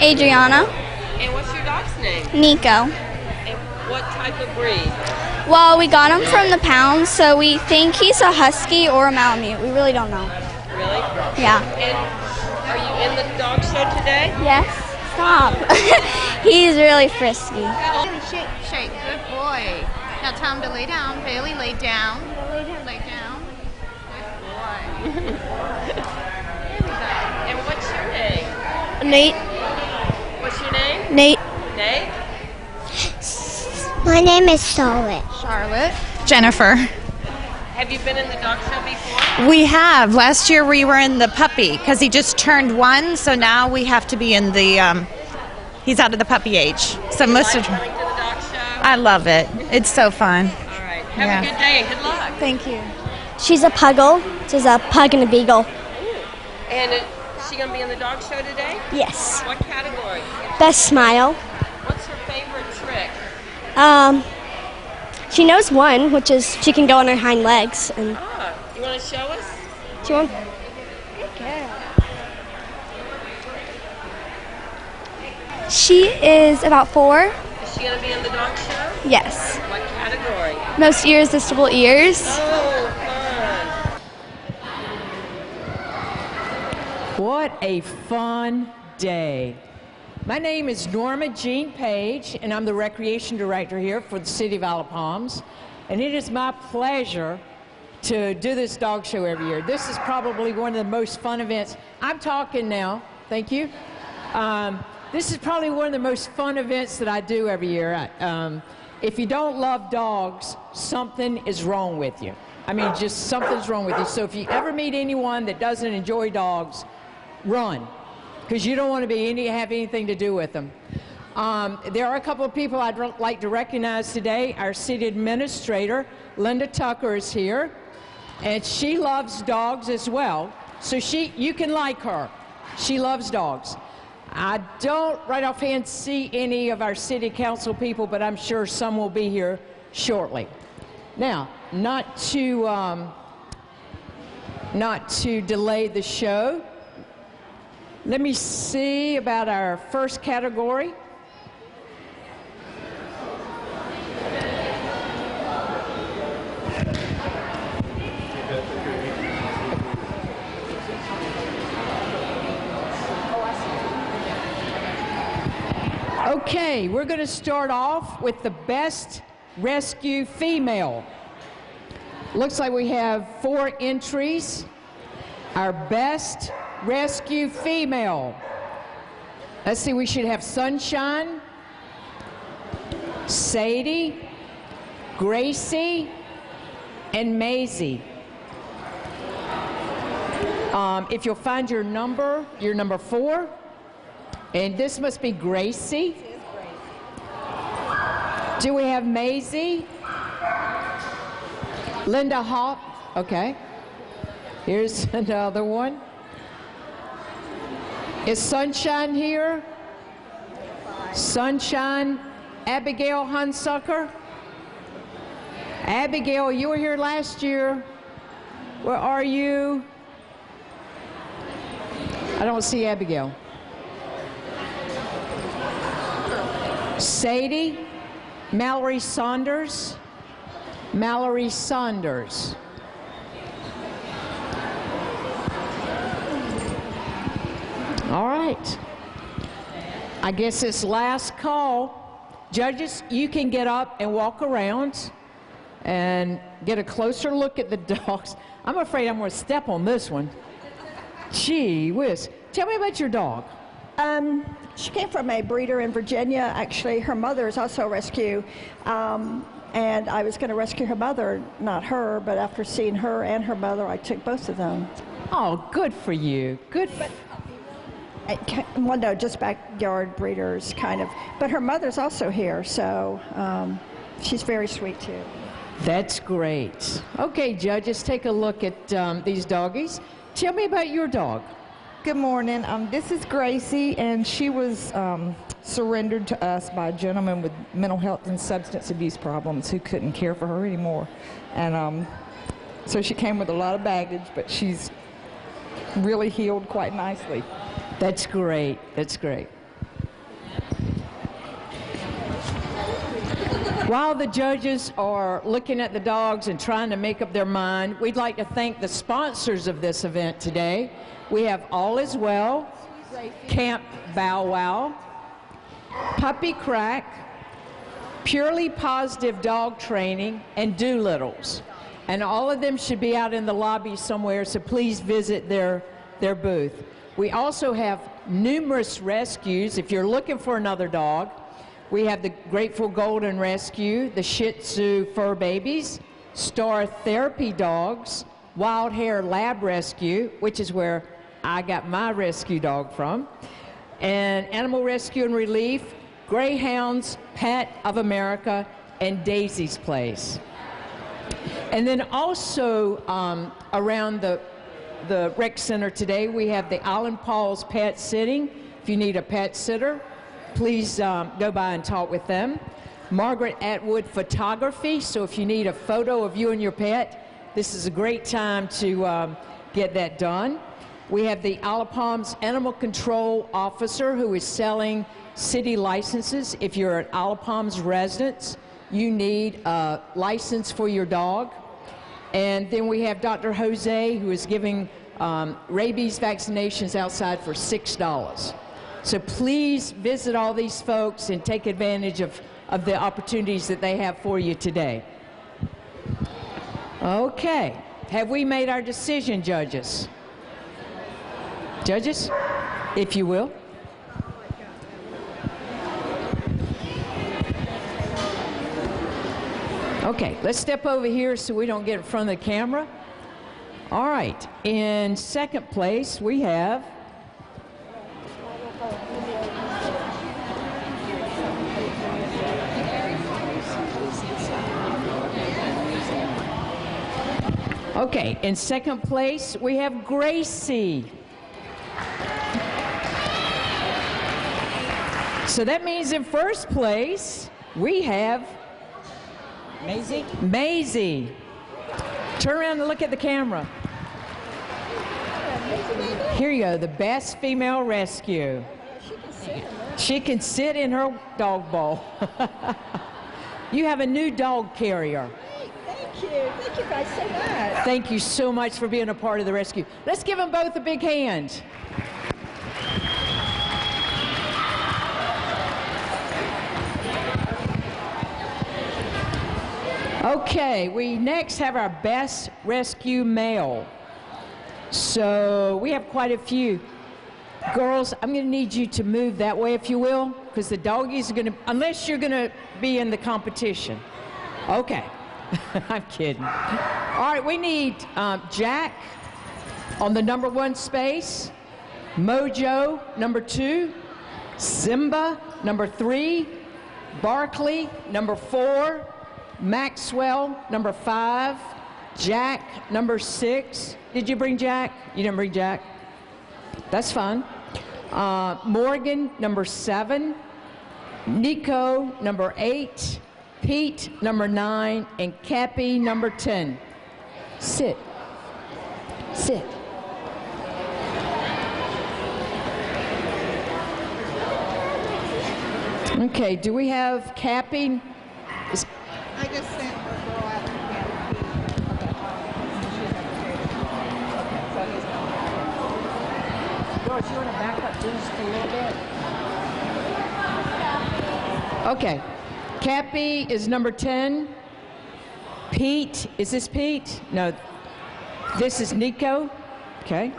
Adriana. And what's your dog's name? Nico. And what type of breed? Well, we got him from the pound, so we think he's a husky or a Malamute. We really don't know. Really? Yeah. And are you in the dog show today? Yes. Stop. He's really frisky. Shake, shake. Good boy. Now time to lay down. Bailey, lay down. Lay down. Good boy. There we go. And what's your name? Nate. What's your name? Nate. Nate? My name is Charlotte. Charlotte. Jennifer. Have you been in the dog show before? We have. Last year we were in the puppy because he just turned 1, so now we have to be in the, he's out of the puppy age. So most Like of going to the dog show? I love it. It's so fun. All right. Have a good day and good luck. Thank you. She's a puggle. She's a pug and a beagle. And is she going to be in the dog show today? Yes. What category? Best smile. What's her favorite trick? She knows one, which is she can go on her hind legs. And You want to show us? she won't. She is about 4. Is she going to be in the dog show? Yes. What category? Most irresistible ears. Oh, fun. What a fun day. My name is Norma Jean Page, and I'm the Recreation Director here for the City of Isle of Palms. And it is my pleasure to do this dog show every year. This is probably one of the most fun events. I'm talking now. Thank you. This is probably one of the most fun events that I do every year. If you don't love dogs, something is wrong with you. I mean, just something's wrong with you. So if you ever meet anyone that doesn't enjoy dogs, run, because you don't want to have anything to do with them. There are a couple of people I'd like to recognize today. Our city administrator, Linda Tucker, is here, and she loves dogs as well. So you can like her. She loves dogs. I don't right offhand see any of our city council people, but I'm sure some will be here shortly. Now, not to delay the show, let me see about our first category. Okay, we're going to start off with the best rescue female. Looks like we have 4 entries. Our best rescue female. Let's see, we should have Sunshine, Sadie, Gracie, and Maisie. If you'll find your number 4. And this must be Gracie. Do we have Maisie? Linda Hop. Okay. Here's another one. Is Sunshine here? Sunshine. Abigail Hunsucker. Abigail, you were here last year. Where are you? I don't see Abigail. Sadie, Mallory Saunders, Mallory Saunders. All right. I guess this last call, judges, you can get up and walk around and get a closer look at the dogs. I'm afraid I'm going to step on this one. Gee whiz. Tell me about your dog. She came from a breeder in Virginia. Actually, her mother is also a rescue. And I was going to rescue her mother, not her, but after seeing her and her mother, I took both of them. Oh, good for you. Good. Well, no, just backyard breeders, kind of. But her mother's also here, so she's very sweet, too. That's great. Okay, judges, take a look at these doggies. Tell me about your dog. Good morning. This is Gracie, and she was surrendered to us by a gentleman with mental health and substance abuse problems who couldn't care for her anymore. And so she came with a lot of baggage, but she's really healed quite nicely. That's great. That's great. While the judges are looking at the dogs and trying to make up their mind, we'd like to thank the sponsors of this event today. We have All Is Well, Camp Bow Wow, Puppy Crack, Purely Positive Dog Training, and Doolittles. And all of them should be out in the lobby somewhere, so please visit their booth. We also have numerous rescues. If you're looking for another dog, we have the Grateful Golden Rescue, the Shih Tzu Fur Babies, Star Therapy Dogs, Wild Hair Lab Rescue, which is where I got my rescue dog from, and Animal Rescue and Relief, Greyhounds, Pet of America, and Daisy's Place. And then also around the rec center today, we have the Island Paws Pet Sitting. If you need a pet sitter, please go by and talk with them. Margaret Atwood Photography, so if you need a photo of you and your pet, this is a great time to get that done. We have the Isle of Palms Animal Control Officer who is selling city licenses. If you're an Isle of Palms resident, you need a license for your dog. And then we have Dr. Jose who is giving rabies vaccinations outside for $6. So please visit all these folks and take advantage of the opportunities that they have for you today. Okay, have we made our decision, judges? Judges, if you will. Okay, let's step over here so we don't get in front of the camera. All right, in second place we have in second place we have Gracie. So that means in first place we have Maisie. Maisie. Turn around and look at the camera. Here you go, the best female rescue. She can sit in her dog bowl. You have a new dog carrier. Thank you. Thank you guys so much. Thank you so much for being a part of the rescue. Let's give them both a big hand. Okay, we next have our best rescue male. So we have quite a few. Girls, I'm going to need you to move that way if you will, because the doggies are going to, unless you're going to be in the competition. Okay, I'm kidding. All right, we need Jack on the number 1 space, Mojo number 2, Simba number 3, Barkley number 4, Maxwell number 5, Jack number 6. Did you bring Jack? You didn't bring Jack? That's fine. Morgan number 7, Nico number 8, Pete number 9, and Cappy number 10. Sit. Sit. Okay, do we have Cappy? I just sent the girl out to Doris, you want to back up just a little bit? Okay. Cappy is number 10. Pete, is this Pete? No, this is Nico. Okay.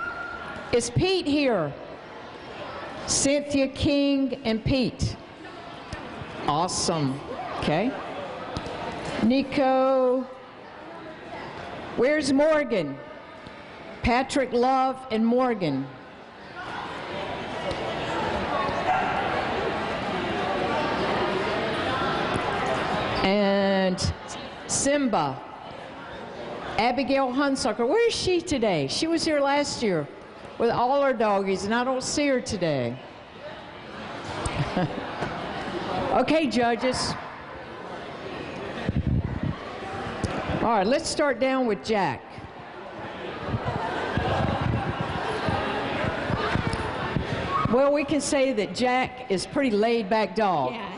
Is Pete here? Cynthia, King, and Pete. Awesome. Okay. Nico. Where's Morgan? Patrick, Love, and Morgan. And Simba. Abigail Hunsucker. Where is she today? She was here last year with all her doggies, and I don't see her today. Okay, judges. All right, let's start down with Jack. Well, we can say that Jack is pretty laid-back dog. Yeah.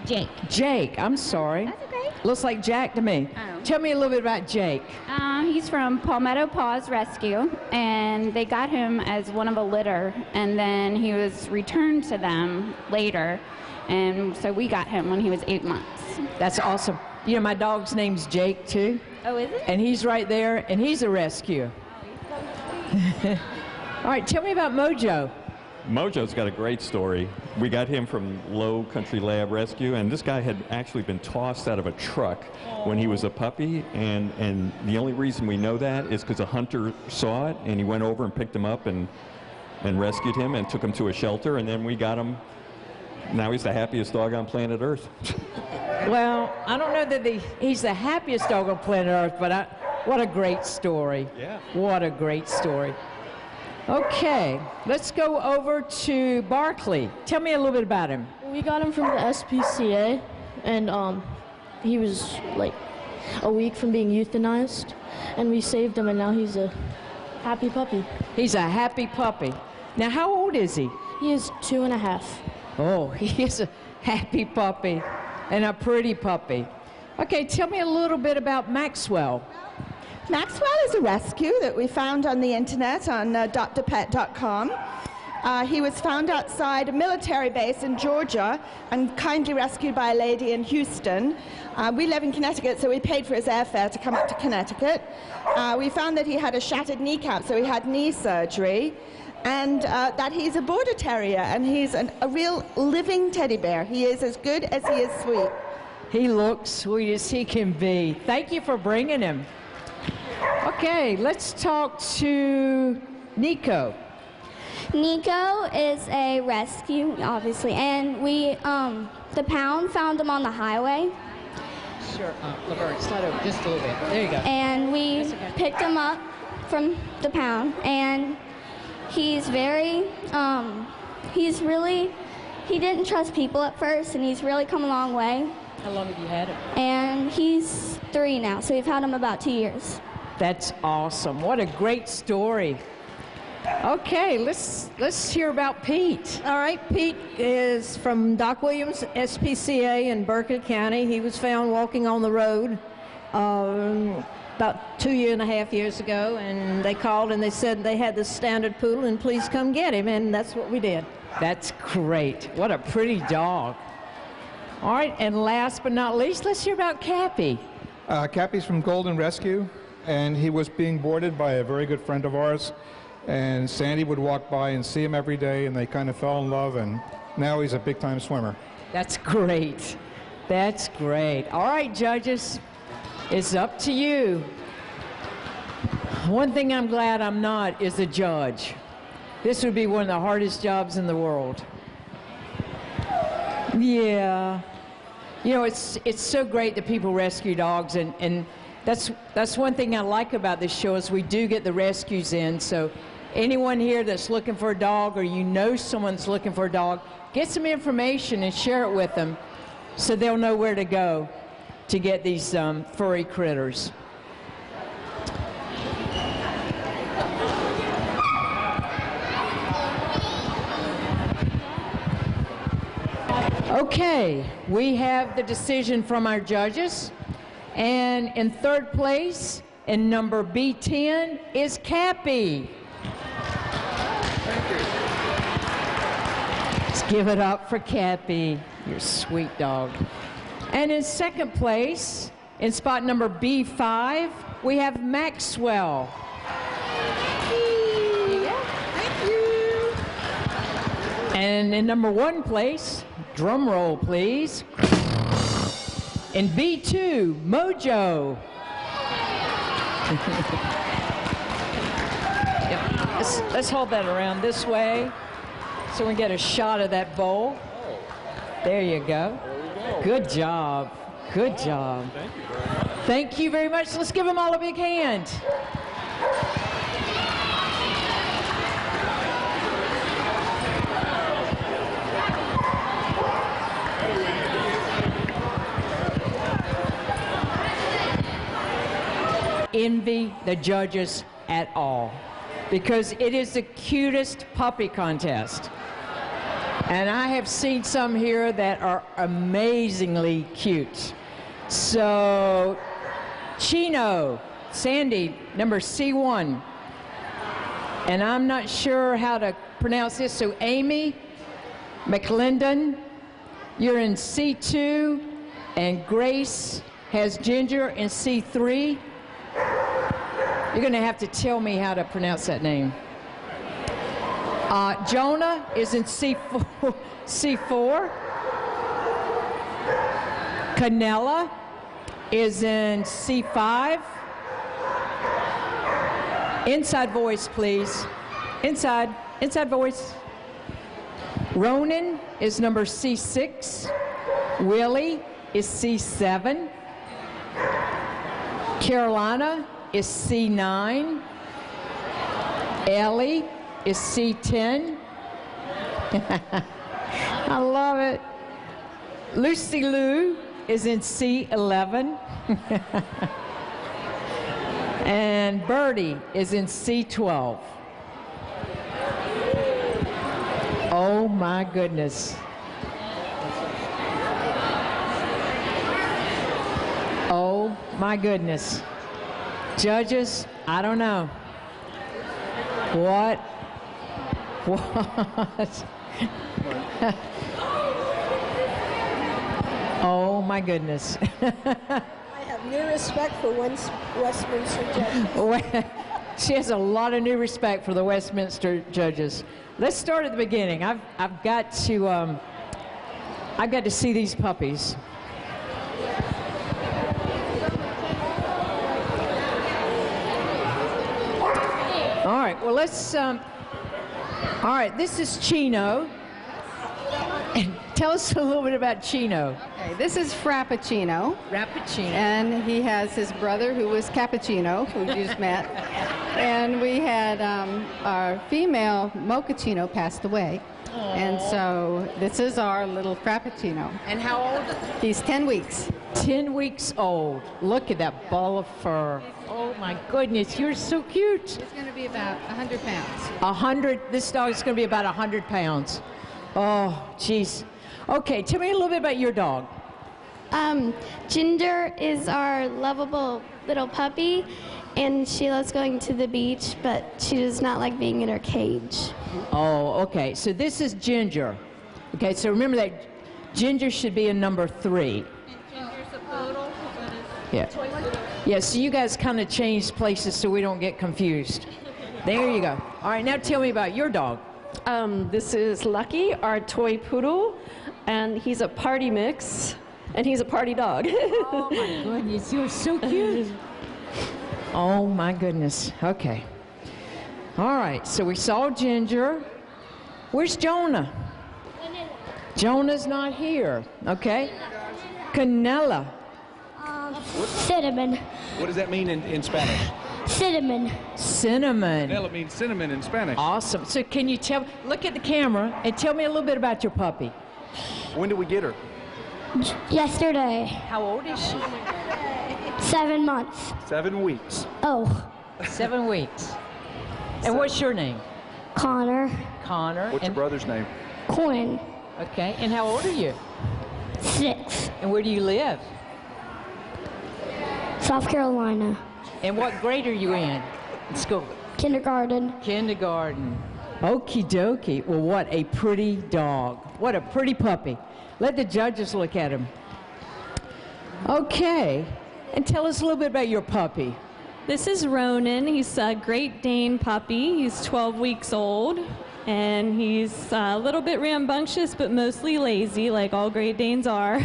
Jake. Jake, I'm sorry. That's okay. Looks like Jack to me. Oh. Tell me a little bit about Jake. He's from Palmetto Paws Rescue, and they got him as one of a litter, and then he was returned to them later, and so we got him when he was 8 months. That's awesome. You know, my dog's name's Jake, too. Oh, is it? And he's right there, and he's a rescue. All right, tell me about Mojo. Mojo's got a great story. We got him from Low Country Lab Rescue, and this guy had actually been tossed out of a truck when he was a puppy, and the only reason we know that is because a hunter saw it, and he went over and picked him up and rescued him and took him to a shelter, and then we got him. Now he's the happiest dog on planet Earth. Well, I don't know that he's the happiest dog on planet Earth, but what a great story. Yeah. What a great story. Okay, let's go over to Barkley. Tell me a little bit about him. We got him from the SPCA, and he was like a week from being euthanized, and we saved him, and now he's a happy puppy. He's a happy puppy. Now, how old is he? He is 2.5. Oh, he is a happy puppy and a pretty puppy. Okay, tell me a little bit about Maxwell. Maxwell is a rescue that we found on the internet on drpet.com. He was found outside a military base in Georgia and kindly rescued by a lady in Houston. We live in Connecticut, so we paid for his airfare to come up to Connecticut. We found that he had a shattered kneecap, so he had knee surgery, and that he's a border terrier, and he's a real living teddy bear. He is as good as he is sweet. He looks sweet as he can be. Thank you for bringing him. Okay, let's talk to Nico. Nico is a rescue, obviously, and we, the pound found him on the highway. Sure, Laverne, slide over just a little bit. There you go. And we picked him up from the pound, and he's very, he didn't trust people at first, and he's really come a long way. How long have you had him? And he's 3 now, so we've had him about 2 years. That's awesome. What a great story. Okay, let's hear about Pete. All right, Pete is from Doc Williams SPCA in Berkeley County. He was found walking on the road about 2.5 years ago, and they called and they said they had this standard poodle and please come get him, and that's what we did. That's great. What a pretty dog. All right, and last but not least, let's hear about Cappy. Cappy's from Golden Rescue, and he was being boarded by a very good friend of ours. And Sandy would walk by and see him every day, and they kind of fell in love, and now he's a big-time swimmer. That's great. That's great. All right, judges, it's up to you. One thing I'm glad I'm not is a judge. This would be one of the hardest jobs in the world. Yeah. You know, it's so great that people rescue dogs, and that's one thing I like about this show is we do get the rescues in. So anyone here that's looking for a dog, or you know someone's looking for a dog, get some information and share it with them so they'll know where to go to get these furry critters. Okay, we have the decision from our judges, and in third place, in number B10, is Cappy. Let's give it up for Cappy, your sweet dog. And in second place, in spot number B5, we have Maxwell. Thank you. And in number 1 place, drum roll please, in B2, Mojo. Yep. Let's hold that around this way so we can get a shot of that bowl. There you go. Good job. Good job. Thank you very much. Let's give them all a big hand. Envy the judges at all, because it is the cutest puppy contest. And I have seen some here that are amazingly cute. So, Chino, Sandy, number C1. And I'm not sure how to pronounce this, so Amy McClendon, you're in C2, and Grace has Ginger in C3. You're going to have to tell me how to pronounce that name. Jonah is in C4. C4. Canella is in C5. Inside voice, please. Inside voice. Ronan is number C6. Willie is C7. Carolina is C9. Ellie is C10. I love it. Lucy Lou is in C11. And Birdie is in C12. Oh my goodness. Oh my goodness. Judges, I don't know. What? Oh my goodness. I have new respect for Westminster judges. She has a lot of new respect for the Westminster judges. Let's start at the beginning. I've got to see these puppies. All right. Well, let's. All right. This is Chino. And tell us a little bit about Chino. Okay, this is Frappuccino. Frappuccino. And he has his brother who was Cappuccino, who you just met. And we had our female Mochaccino passed away. Aww. And so this is our little Frappuccino. And how old? He's 10 weeks. 10 weeks old. Look at that ball of fur. Oh my goodness, you're so cute. He's going to be about 100 pounds. 100, this dog is going to be about 100 pounds. Oh, jeez. Okay, tell me a little bit about your dog. Ginger is our lovable little puppy, and she loves going to the beach, but she does not like being in her cage. Oh, okay. So this is Ginger. Okay, so remember that Ginger should be in number 3. And Ginger's a poodle. Yeah. Yeah, so you guys kind of changed places so we don't get confused. There you go. All right, now tell me about your dog. This is Lucky, our toy poodle, and he's a party mix, and he's a party dog. Oh my goodness, you're so cute. Oh my goodness. Okay. All right, so we saw Ginger. Where's Jonah? Jonah's not here. Okay. Canella. Cinnamon. What does that mean in Spanish? Cinnamon. Cinnamon. Canela means cinnamon in Spanish. Awesome. So can you look at the camera and tell me a little bit about your puppy? When did we get her? Yesterday. How old is she? 7 months. 7 weeks. Oh. 7 weeks. And what's your name? Connor. Connor. What's your brother's name? Quinn. Okay. And how old are you? 6. And where do you live? South Carolina. And what grade are you in school? Kindergarten. Kindergarten. Okie dokie. Well, what a pretty dog. What a pretty puppy. Let the judges look at him. Okay. And tell us a little bit about your puppy. This is Ronan. He's a Great Dane puppy. He's 12 weeks old. And he's a little bit rambunctious, but mostly lazy, like all Great Danes are.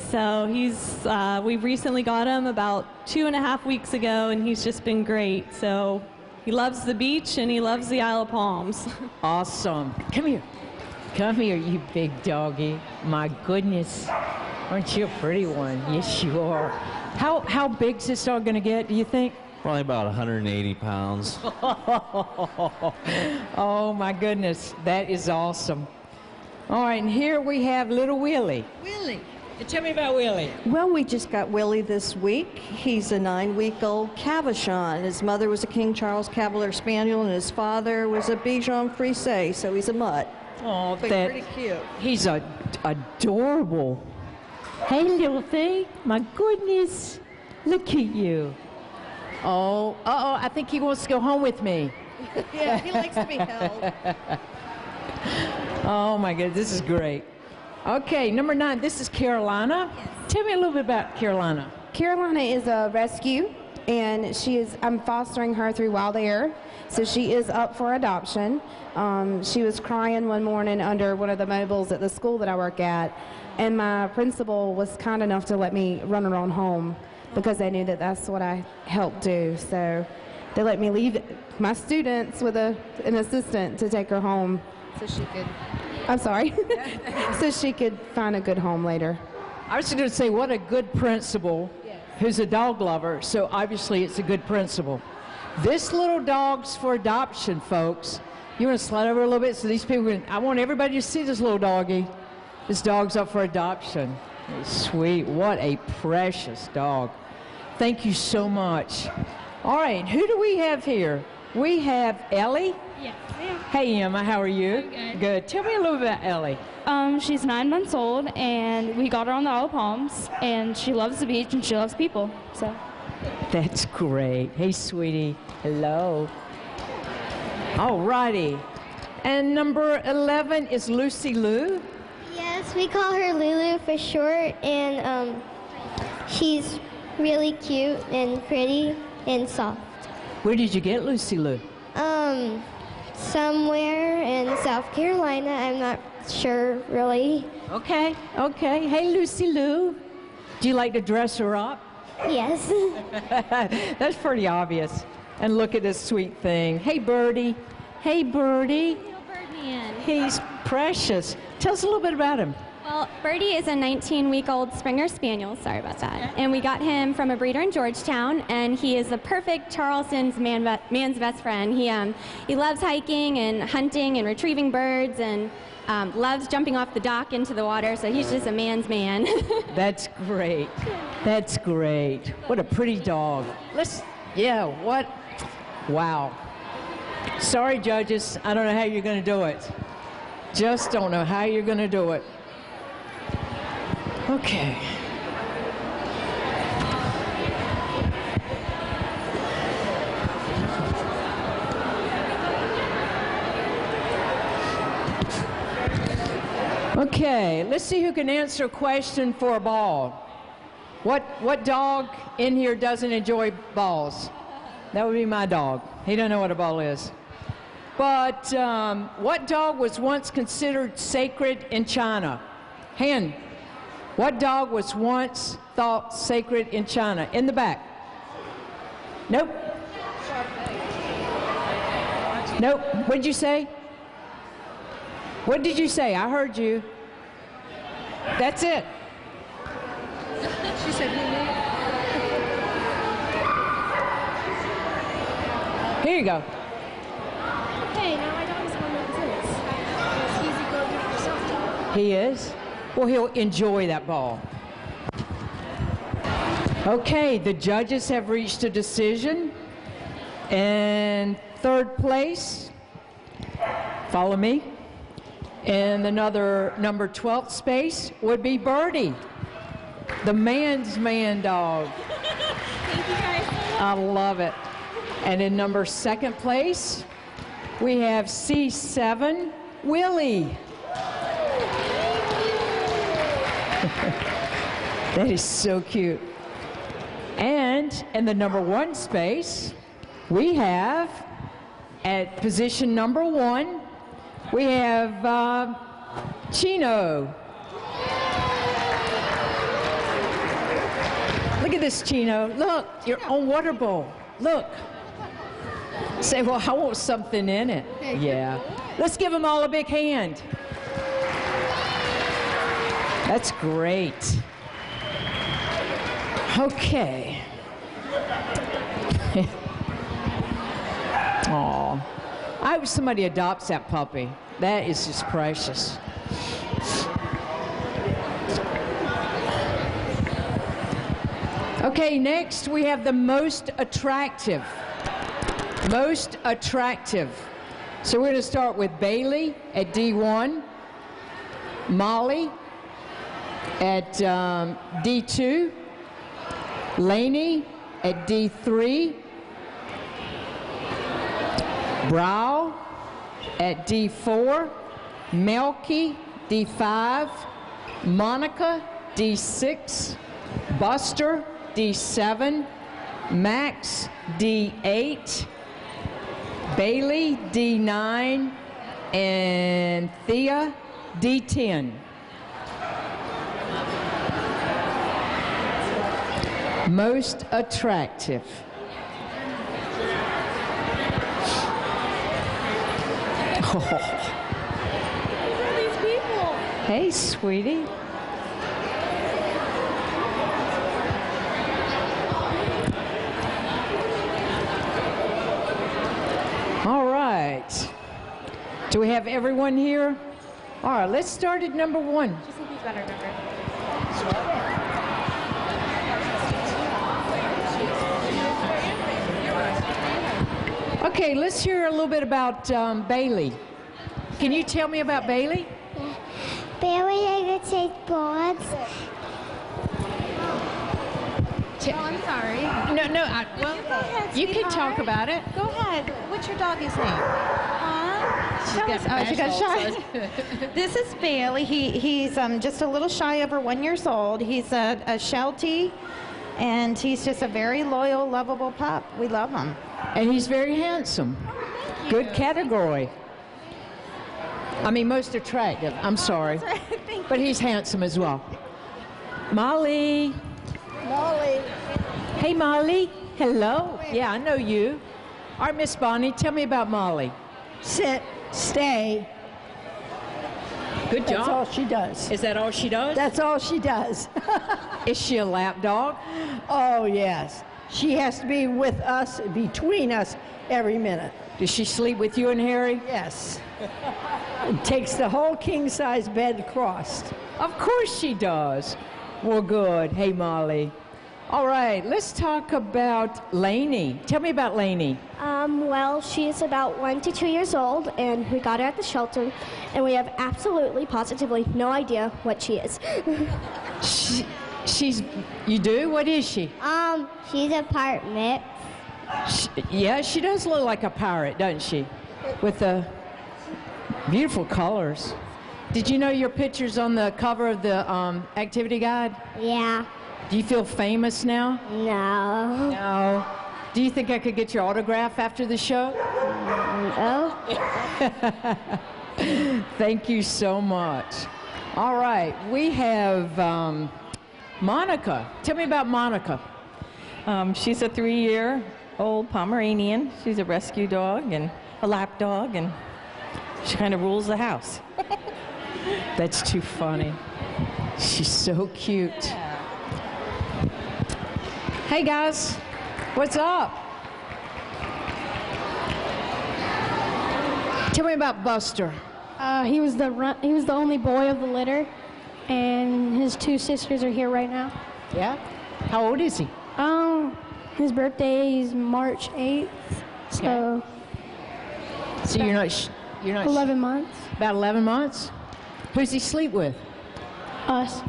So we recently got him about 2.5 weeks ago, and he's just been great. So he loves the beach, and he loves the Isle of Palms. Awesome. Come here. Come here, you big doggy. My goodness. Aren't you a pretty one? Yes, you are. How big's this dog going to get, do you think? Probably about 180 pounds. Oh, my goodness. That is awesome. All right, and here we have little Willie. Willie. Tell me about Willie. Well, we just got Willie this week. He's a 9-week-old Cavachon. His mother was a King Charles Cavalier Spaniel, and his father was a Bichon Frise, so he's a mutt. Oh, but pretty cute. He's adorable. Hey, little thing. My goodness. Look at you. Oh, I think he wants to go home with me. Yeah, he likes to be held. Oh, my goodness. This is great. Okay, number 9. This is Carolina. Yes. Tell me a little bit about Carolina. Carolina is a rescue, and I'm fostering her through Wild Air, so she is up for adoption. She was crying one morning under one of the mobiles at the school that I work at, and my principal was kind enough to let me run her on home because they knew that that's what I helped do. So they let me leave my students with an assistant to take her home so she could, so she could find a good home later. I was going to say, what a good principal who's a dog lover, so obviously it's a good principal. This little dog's for adoption, folks. You want to slide over a little bit so these people can, I want everybody to see this little doggy. This dog's up for adoption. Sweet, what a precious dog. Thank you so much. All right, who do we have here? We have Ellie. Yes, ma'am. Hey, Emma, how are you? Good. Good. Tell me a little bit about Ellie. She's 9 months old, and we got her on the Isle of Palms, and she loves the beach and she loves people. So. That's great. Hey, sweetie. Hello. All righty. And number 11 is Lucy Lou. Yes, we call her Lulu for short, and she's really cute and pretty and soft. Where did you get Lucy Lou? Somewhere in South Carolina. I'm not sure, really. Okay, okay. Hey, Lucy Lou. Do you like to dress her up? Yes. That's pretty obvious. And look at this sweet thing. Hey, Birdie. Hey, Birdie. He's precious. Tell us a little bit about him. Well, Birdie is a 19-week-old Springer Spaniel. Sorry about that. And we got him from a breeder in Georgetown, and he is the perfect Charleston's man's best friend. He loves hiking and hunting and retrieving birds, and loves jumping off the dock into the water, so he's just a man's man. That's great. That's great. What a pretty dog. Wow. Sorry, judges, I don't know how you're going to do it. Just don't know how you're going to do it. Okay. Okay, let's see who can answer a question for a ball. What dog in here doesn't enjoy balls? That would be my dog. He doesn't know what a ball is. But what dog was once considered sacred in China? Hen. What dog was once thought sacred in China? In the back. Nope. Nope. What did you say? What did you say? I heard you. That's it. She said, Here you go. hey, now my dog is one that He's a go-getter himself. He is? Well, he'll enjoy that ball. Okay, the judges have reached a decision. And third place, follow me. And another number 12th space would be Birdie, the man's man dog. Thank you guys so much. I love it. And in number 2nd place, we have C7, Willie. That is so cute. And in the number 1 space, we have, at position number 1, we have Chino. Look at this, Chino. Look, your own water bowl. Look. Say, well, I want something in it. Yeah. Let's give them all a big hand. That's great. Okay. Aw. I hope somebody adopts that puppy. That is just precious. Okay, next we have the most attractive. Most attractive. So we're going to start with Bailey at D1, Molly At D2, Laney at D3, Brow at D4, Melky D5, Monica D6, Buster D7, Max D8, Bailey D9, and Thea D10. Most attractive. Hey, sweetie. All right. Do we have everyone here? All right, let's start at number 1. Just think he's better number. Okay, let's hear a little bit about Bailey. Can you tell me about Bailey? Bailey, I could take bullets. Oh, I'm sorry. No, Well, you go ahead, can sweetheart. talk about it. Go ahead. What's your doggy's name? She got shy. This is Bailey. He's just a little shy over 1 year old. He's a Sheltie, and he's just a very loyal, lovable pup. We love him. And he's very handsome. Good category. I mean, most attractive. I'm sorry. But he's handsome as well. Molly. Molly. Hey, Molly. Hello. Yeah, I know you. All right, Miss Bonnie, tell me about Molly. Sit, stay. Good job. That's all she does. Is that all she does? That's all she does. Is she a lap dog? Oh, yes. She has to be with us, between us, every minute. Does she sleep with you and Harry? Yes. It takes the whole king-size bed across. Of course she does. Well, good. Hey, Molly. All right, let's talk about Lainey. Tell me about Lainey. Well, she's about 1 to 2 years old, and we got her at the shelter, and we have absolutely, positively no idea what she is. You do? What is she? She's a part mix. Yeah, she does look like a pirate, doesn't she? With the beautiful colors. Did you know your picture's on the cover of the activity guide? Yeah. Do you feel famous now? No. No. Do you think I could get your autograph after the show? No. Thank you so much. All right, we have Monica. Tell me about Monica. She's a 3-year-old Pomeranian. She's a rescue dog and a lap dog, and she kind of rules the house. That's too funny. She's so cute. Yeah. Hey guys, what's up? Tell me about Buster. He was the only boy of the litter, and his 2 sisters are here right now. Yeah? How old is he? His birthday is March 8th, so. So you're not 11 months. About 11 months? Who's he sleep with? Us.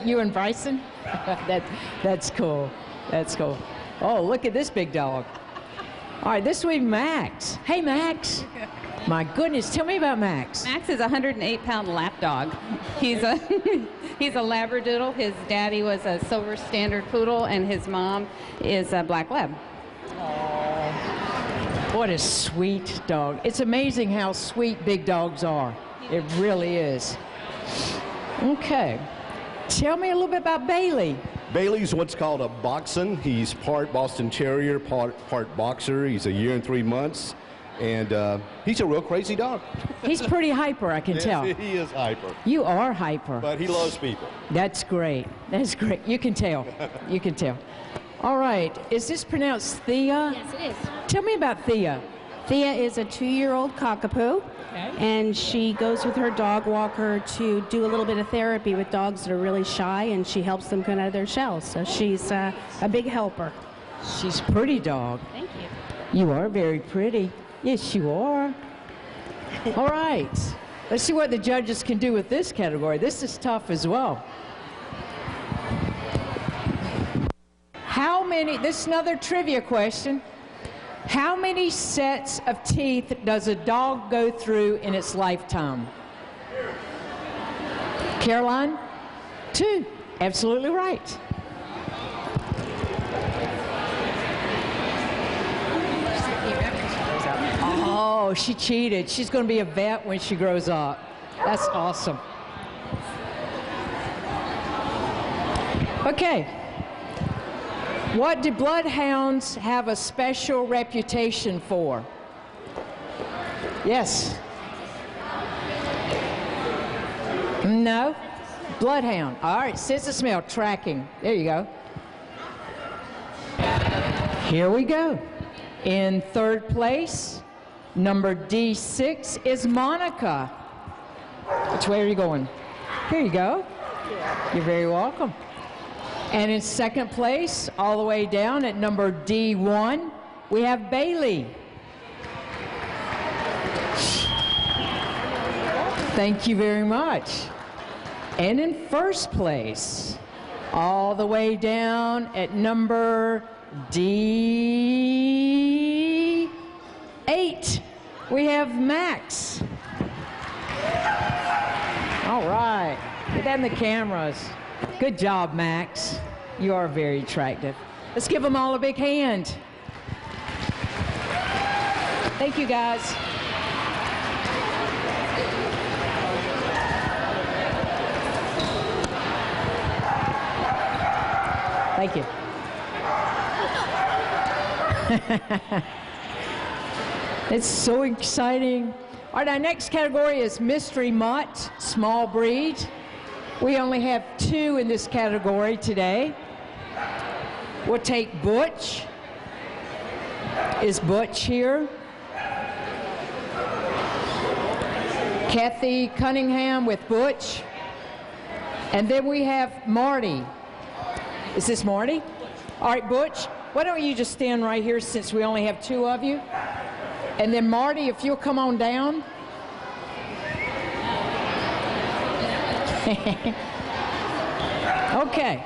You and Bryson? That's cool. That's cool. Oh, look at this big dog. All right, this week Max. Hey, Max. My goodness, tell me about Max. Max is a 108-pound lap dog. He's a he's a Labradoodle. His daddy was a Silver Standard Poodle, and his mom is a Black Lab. What a sweet dog. It's amazing how sweet big dogs are. It really is. Okay. Tell me a little bit about Bailey. Bailey's what's called a boxen. He's part Boston Terrier, part boxer. He's 1 year and 3 months. And he's a real crazy dog. He's pretty hyper, I can tell. Yes, he is hyper. You are hyper. But he loves people. That's great. That's great. You can tell. You can tell. All right. Is this pronounced Thea? Yes, it is. Tell me about Thea. Thea is a 2-year-old cockapoo, and she goes with her dog walker to do a little bit of therapy with dogs that are really shy, and she helps them come out of their shells. So she's a big helper. She's a pretty dog. Thank you. You are very pretty. Yes, you are. All right. Let's see what the judges can do with this category. This is tough as well. How many, this is another trivia question. How many sets of teeth does a dog go through in its lifetime? Caroline? 2. Absolutely right. Oh, she cheated. She's going to be a vet when she grows up. That's awesome. Okay. What do bloodhounds have a special reputation for? Yes. No. Bloodhound. All right, sense of smell, tracking. There you go. Here we go. In third place, number D6 is Monica. Which way are you going? Here you go. You're very welcome. And in second place, all the way down at number D1, we have Bailey. Thank you very much. And in first place, all the way down at number D8, we have Max. All right, get that in the cameras. Good job, Max. You are very attractive. Let's give them all a big hand. Thank you, guys. Thank you. It's so exciting. All right, our next category is Mystery Mutt, small breed. We only have 2 in this category today. We'll take Butch. Is Butch here? Kathy Cunningham with Butch. And then we have Marty. Is this Marty? All right, Butch, why don't you just stand right here since we only have 2 of you? And then Marty, if you'll come on down. Okay.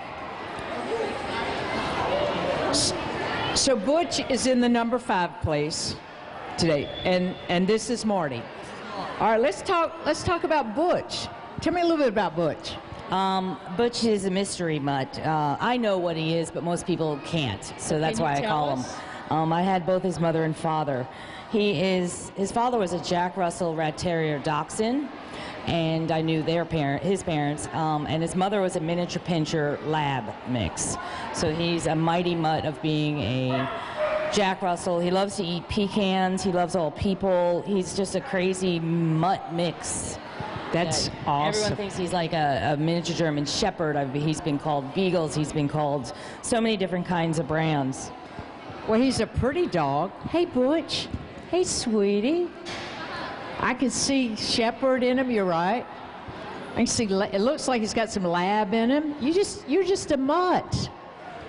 So Butch is in the number 5 place today, and this is Marty. All right, let's talk about Butch. Tell me a little bit about Butch. Butch is a mystery mutt. I know what he is, but most people can't, so that's why I call him. I had both his mother and father. His father was a Jack Russell Rat Terrier Dachshund, and I knew his parents, and his mother was a miniature pinscher lab mix. So he's a mighty mutt of being a Jack Russell. He loves to eat pecans. He loves all people. He's just a crazy mutt mix. That's awesome. Everyone thinks he's like a miniature German Shepherd. He's been called Beagles. He's been called so many different kinds of brands. Well, he's a pretty dog. Hey, Butch. Hey, sweetie. I can see Shepherd in him. You're right. I can see. It looks like he's got some lab in him. You're just a mutt.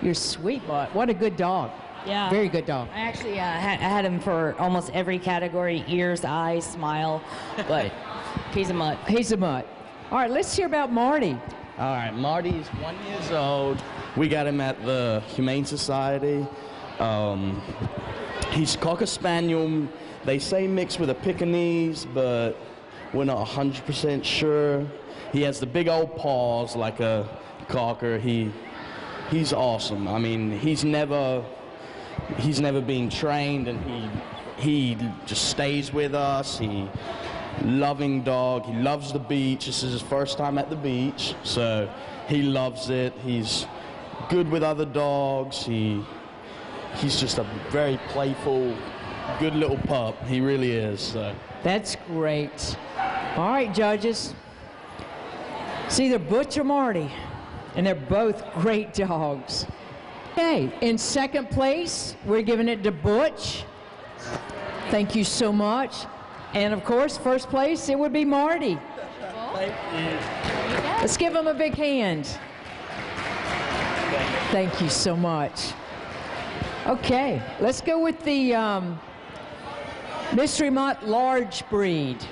You're a sweet mutt. What a good dog. Yeah. Very good dog. I actually had him for almost every category: ears, eyes, smile, but. He's a mutt. He's a mutt. All right, let's hear about Marty. All right, Marty is 1 year old. We got him at the Humane Society. He's Cocker Spaniel. They say mixed with a Pekingese, but we're not 100% sure. He has the big old paws like a Cocker. He's awesome. I mean, he's never been trained, and he just stays with us. Loving dog. He loves the beach. This is his first time at the beach, so he loves it. He's good with other dogs. He's just a very playful, good little pup. He really is. So. That's great. All right, judges. It's either Butch or Marty, and they're both great dogs. Okay, in second place, we're giving it to Butch. Thank you so much. And of course, first place, it would be Marty. Thank you. Let's give him a big hand. Thank you so much. Okay, let's go with the Mystery Mutt large breed.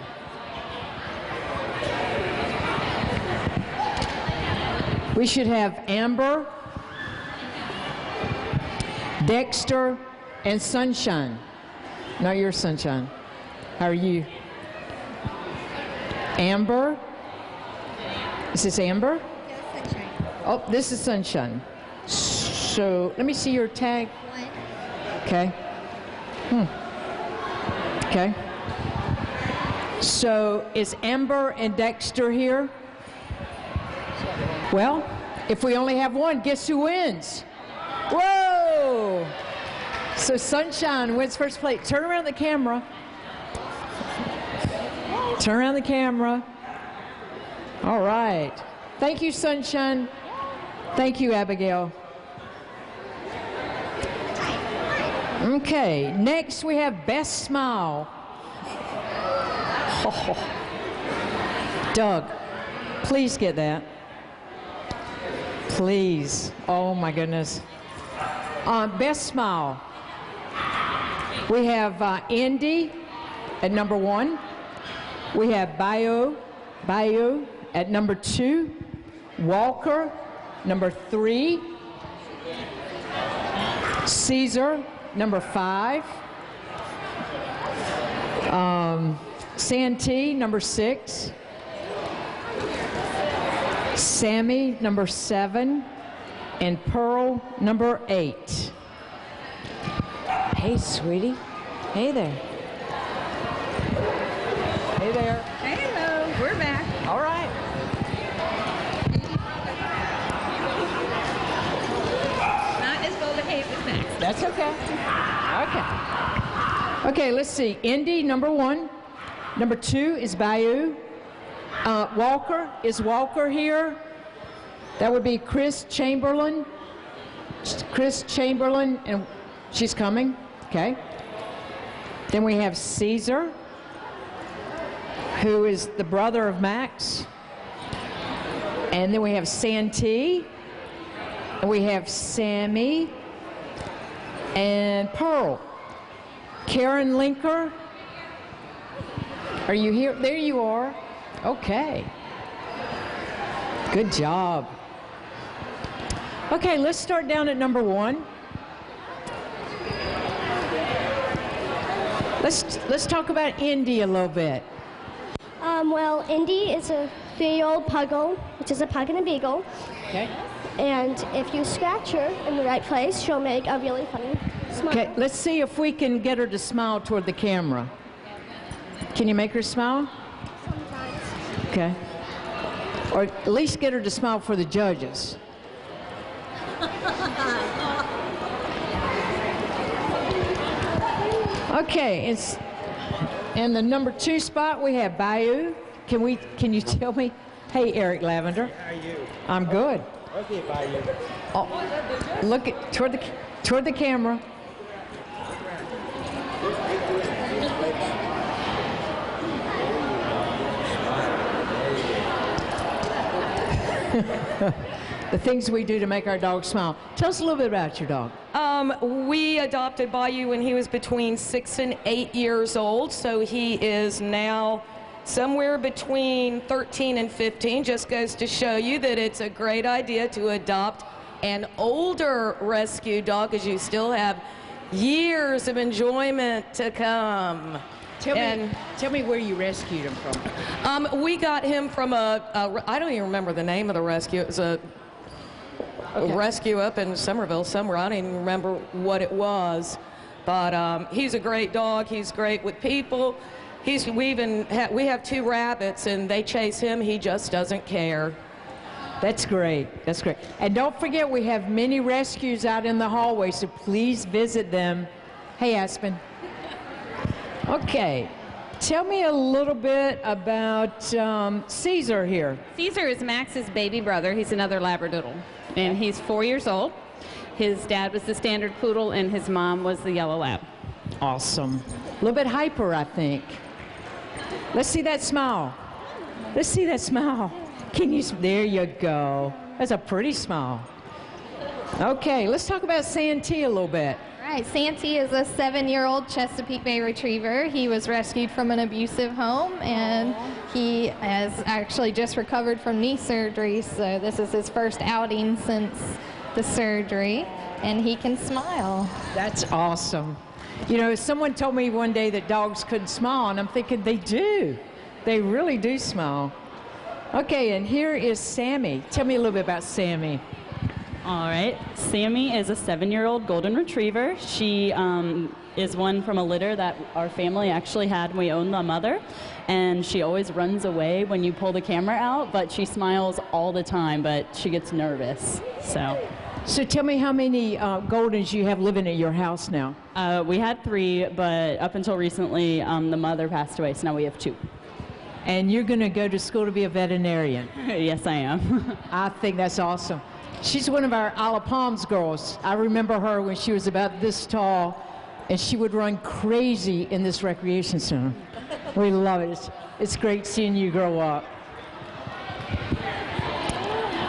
We should have Amber, Dexter, and Sunshine. Not your Sunshine. How are you? Amber? Is this Amber? Yes, Sunshine. Oh, this is Sunshine. So let me see your tag. Okay. Okay. So is Amber and Dexter here? Well, if we only have one, guess who wins? Whoa! So Sunshine wins first place. Turn around the camera. Turn around the camera. All right. Thank you, Sunshine. Thank you, Abigail. Okay, next we have Best Smile. Oh. Doug, please get that. Please. Oh my goodness. Best Smile. We have Indy at number 1. We have Bayou at number 2. Walker, number 3. Caesar, number 5. Santee, number 6. Sammy, number 7. And Pearl, number 8. Hey, sweetie. Hey there. Hey there. Hello, we're back. All right. Not as well behaved as Max. That's okay. Okay. Okay, let's see. Indy, number 1. Number 2 is Bayou. Walker, is Walker here? That would be Chris Chamberlain. Chris Chamberlain, and she's coming. Okay. Then we have Caesar, who is the brother of Max. And then we have Santee. And we have Sammy. And Pearl. Karen Linker. Are you here? There you are. Okay. Good job. Okay, let's start down at number 1. Let's talk about Indy a little bit. Well, Indy is a 3-year-old puggle, which is a pug and a beagle. Okay. And if you scratch her in the right place, she'll make a really funny smile. Okay, let's see if we can get her to smile toward the camera. Can you make her smile? Sometimes. Okay. Or at least get her to smile for the judges. Okay, it's in the number 2 spot we have Bayou. Can you tell me? Hey, Eric Lavender. How are you? I'm good. Okay, Bayou. Oh, look at toward the camera. The things we do to make our dog smile. Tell us a little bit about your dog. We adopted Bayou when he was between 6 and 8 years old, so he is now somewhere between 13 and 15. Just goes to show you that it's a great idea to adopt an older rescue dog, because you still have years of enjoyment to come. Tell me where you rescued him from. We got him from I don't even remember the name of the rescue. It was a rescue up in Somerville somewhere. I don't even remember what it was. But he's a great dog. He's great with people. We have 2 rabbits, and they chase him. He just doesn't care. That's great. That's great. And don't forget, we have many rescues out in the hallway, so please visit them. Hey, Aspen. Okay. Tell me a little bit about Caesar here. Caesar is Max's baby brother. He's another Labradoodle, and he's 4 years old. His dad was the standard poodle, and his mom was the yellow lab. Awesome. A little bit hyper, I think. Let's see that smile. Let's see that smile. There you go. That's a pretty smile. Okay, let's talk about Santee a little bit. Right. right, Santee is a 7-year-old Chesapeake Bay Retriever. He was rescued from an abusive home, and he has actually just recovered from knee surgery, so this is his first outing since the surgery, and he can smile. That's awesome. You know, someone told me one day that dogs couldn't smile, and I'm thinking they do. They really do smile. Okay, and here is Sammy. Tell me a little bit about Sammy. All right. Sammy is a 7-year-old golden retriever. She is one from a litter that our family actually had when we owned the mother. And she always runs away when you pull the camera out, but she smiles all the time, but she gets nervous. So tell me how many Goldens you have living at your house now? We had 3, but up until recently, the mother passed away, so now we have 2. And you're going to go to school to be a veterinarian? Yes, I am. I think that's awesome. She's one of our Isle of Palms girls. I remember her when she was about this tall, and she would run crazy in this recreation center. We love it. It's great seeing you grow up.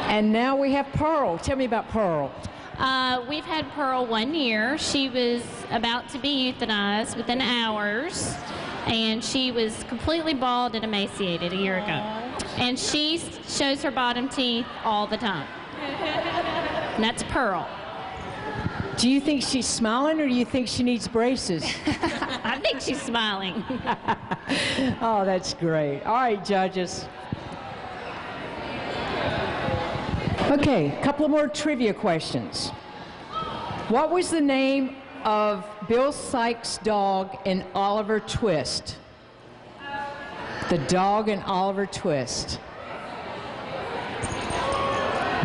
And now we have Pearl. Tell me about Pearl. We've had Pearl 1 year. She was about to be euthanized within hours, and she was completely bald and emaciated a year ago. And she shows her bottom teeth all the time. And that's Pearl. Do you think she's smiling, or do you think she needs braces? I think she's smiling. Oh, that's great. All right, judges. Okay, a couple of more trivia questions. What was the name of Bill Sykes' dog in Oliver Twist? The dog in Oliver Twist.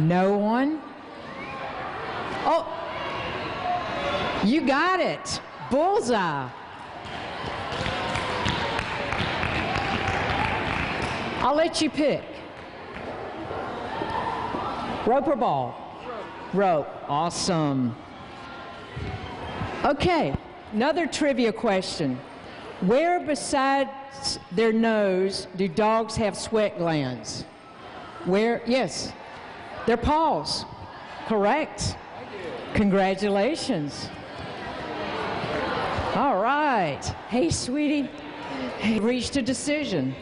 No one? Oh, you got it. Bullseye. I'll let you pick. Rope or ball? Rope. Awesome. Okay, another trivia question. Where besides their nose do dogs have sweat glands? Where? Yes. Their paws. Correct. Congratulations. All right. Hey, sweetie. He reached a decision.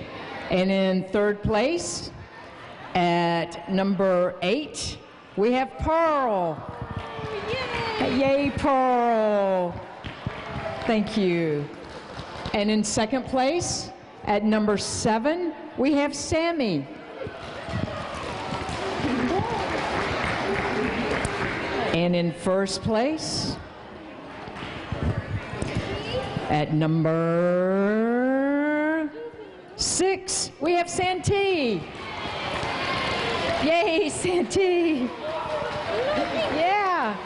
And in third place, at number 8, we have Pearl. Yay, Pearl. Thank you. And in second place, at number 7, we have Sammy. And in first place, at number 6, we have Santee. Yay, Santee. Yeah.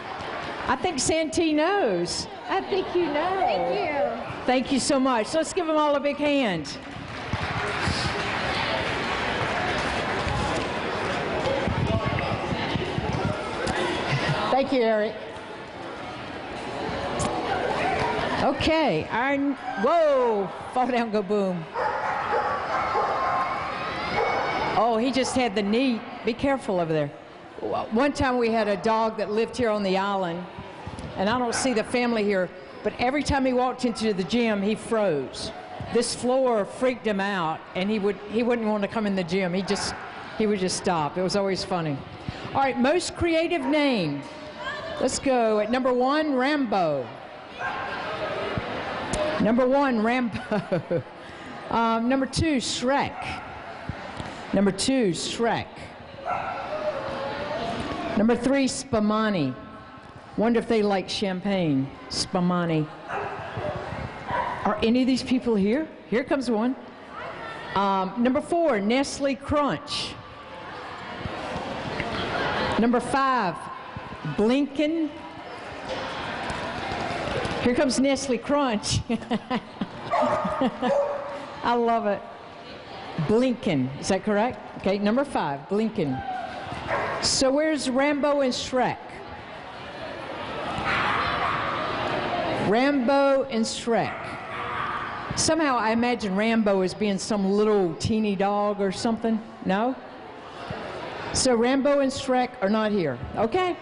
I think Santee knows. I think you know. Thank you. Thank you so much. Let's give them all a big hand. Thank you, Eric. Okay, whoa, fall down, go boom. Oh, he just had the knee. Be careful over there. One time we had a dog that lived here on the island, and I don't see the family here, but every time he walked into the gym, he froze. This floor freaked him out, and he wouldn't want to come in the gym. He would just stop. It was always funny. All right, most creative name. Let's go at number 1, Rambo. Number 1, Rambo. Number 2, Shrek. Number 2, Shrek. Number 3, Spumani. Wonder if they like champagne. Spumani. Are any of these people here? Here comes one. Number 4, Nestle Crunch. Number 5, Blinken. Here comes Nestle Crunch. I love it. Blinken, is that correct? Okay, number 5, Blinken. So where's Rambo and Shrek? Rambo and Shrek. Somehow I imagine Rambo as being some little teeny dog or something. No? So Rambo and Shrek are not here. Okay.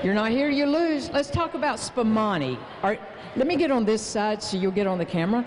You're not here, you lose. Let's talk about Spumoni. Let me get on this side so you'll get on the camera.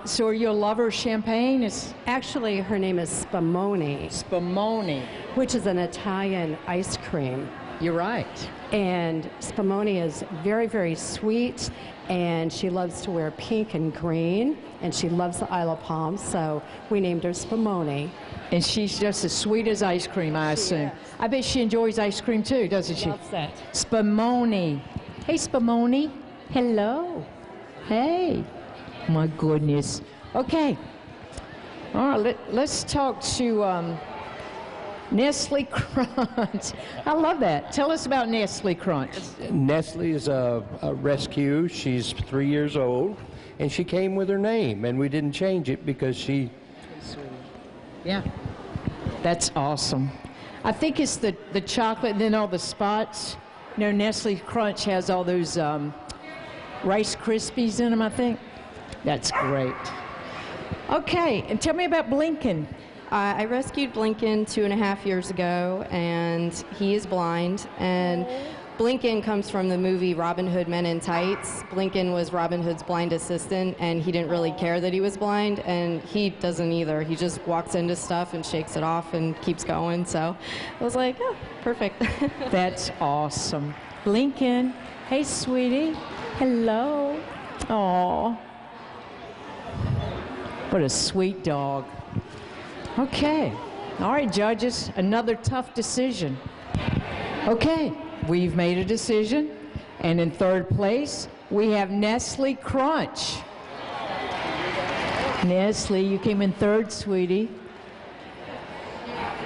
So are you a lover of champagne? Actually, her name is Spumoni. Spumoni. Which is an Italian ice cream. You're right. And Spumoni is very, very sweet, and she loves to wear pink and green, and she loves the Isle of Palms, so we named her Spumoni. And she's just as sweet as ice cream, I assume. I bet she enjoys ice cream too, doesn't she? Loves that. Spumoni. Hey, Spumoni. Hello. Hey. My goodness. Okay. All right, let's talk to Nestle Crunch. I love that. Tell us about Nestle Crunch. Nestle is a rescue. She's 3 years old, and she came with her name, and we didn't change it because she... Yeah. That's awesome. I think it's the chocolate and then all the spots. You know, Nestle Crunch has all those Rice Krispies in them, I think. That's great. Okay, and tell me about Blinken. I rescued Blinken 2.5 years ago, and he is blind. And Blinken comes from the movie Robin Hood Men in Tights. Blinken was Robin Hood's blind assistant, and he didn't really care that he was blind, and he doesn't either. He just walks into stuff and shakes it off and keeps going. So I was like, oh, perfect. That's awesome. Blinken, hey, sweetie. Hello. Aw. What a sweet dog. Okay. All right, judges, another tough decision. Okay, we've made a decision. And in third place, we have Nestle Crunch. Nestle, you came in third, sweetie.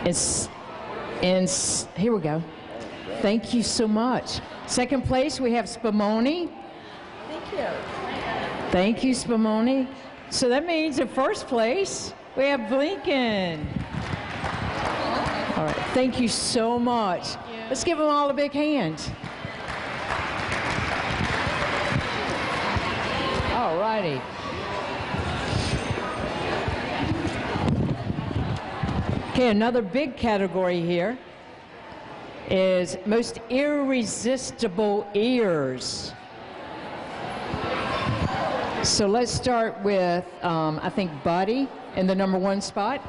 Here we go. Thank you so much. Second place, we have Spumoni. Thank you. Thank you, Spumoni. So that means in first place, we have Blinken. All right, thank you so much. Let's give them all a big hand. All righty. Okay, another big category here is most irresistible ears. So let's start with, I think, Buddy in the number 1 spot,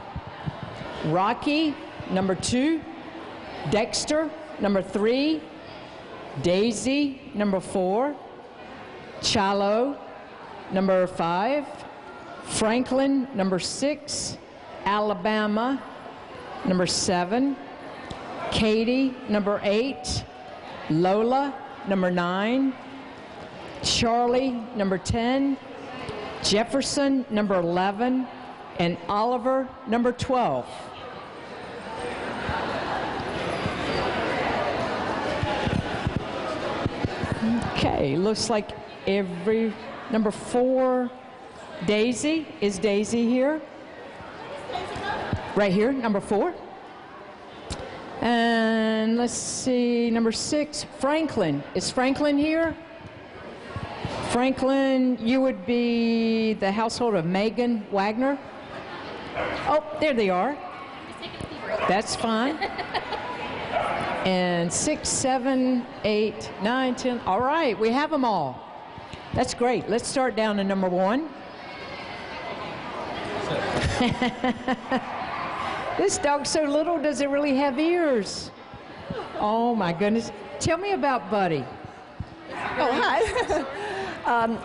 Rocky, number 2, Dexter, number 3, Daisy, number 4, Chalo, number 5, Franklin, number 6, Alabama, number 7, Katie, number 8, Lola, number 9, Charlie, number 10, Jefferson, number 11, and Oliver, number 12. Okay, looks like number 4, Daisy. Is Daisy here? Right here, number 4. And let's see, number 6, Franklin. Is Franklin here? Franklin, you would be the household of Megan Wagner. Oh, there they are. That's fine. And 6, 7, 8, 9, 10. All right, we have them all. That's great. Let's start down to number 1. This dog's so little, does it really have ears? Oh my goodness. Tell me about Buddy. Oh, hi.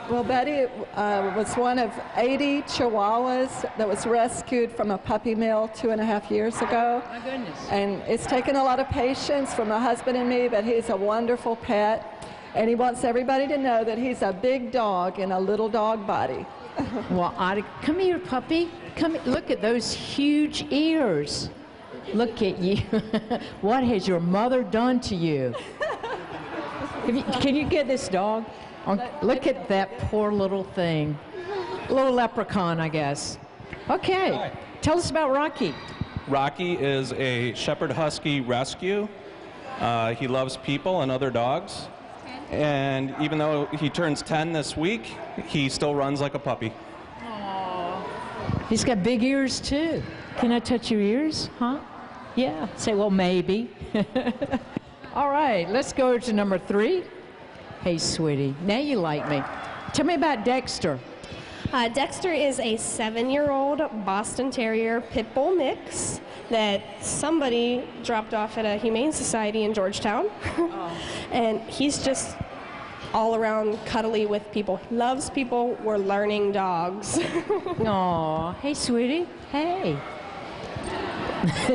Well, Betty was one of 80 Chihuahuas that was rescued from a puppy mill 2.5 years ago. My goodness. And it's taken a lot of patience from my husband and me, but he's a wonderful pet. And he wants everybody to know that he's a big dog in a little dog body. Well, come here, puppy. Come, look at those huge ears. Look at you. What has your mother done to you? Can you get this dog? Look at that poor little thing. Little leprechaun, I guess. Okay. Hi. Tell us about Rocky. Rocky is a Shepherd Husky rescue. He loves people and other dogs. And even though he turns 10 this week, he still runs like a puppy. Aww. He's got big ears, too. Can I touch your ears? Huh? Yeah. Say, well, maybe. All right, let's go to number 3. Hey, sweetie, now you like me. Tell me about Dexter. Dexter is a 7-year-old Boston Terrier Pit Bull mix that somebody dropped off at a Humane Society in Georgetown. And he's just all around cuddly with people. Loves people. We're learning dogs. Aw, hey, sweetie. Hey.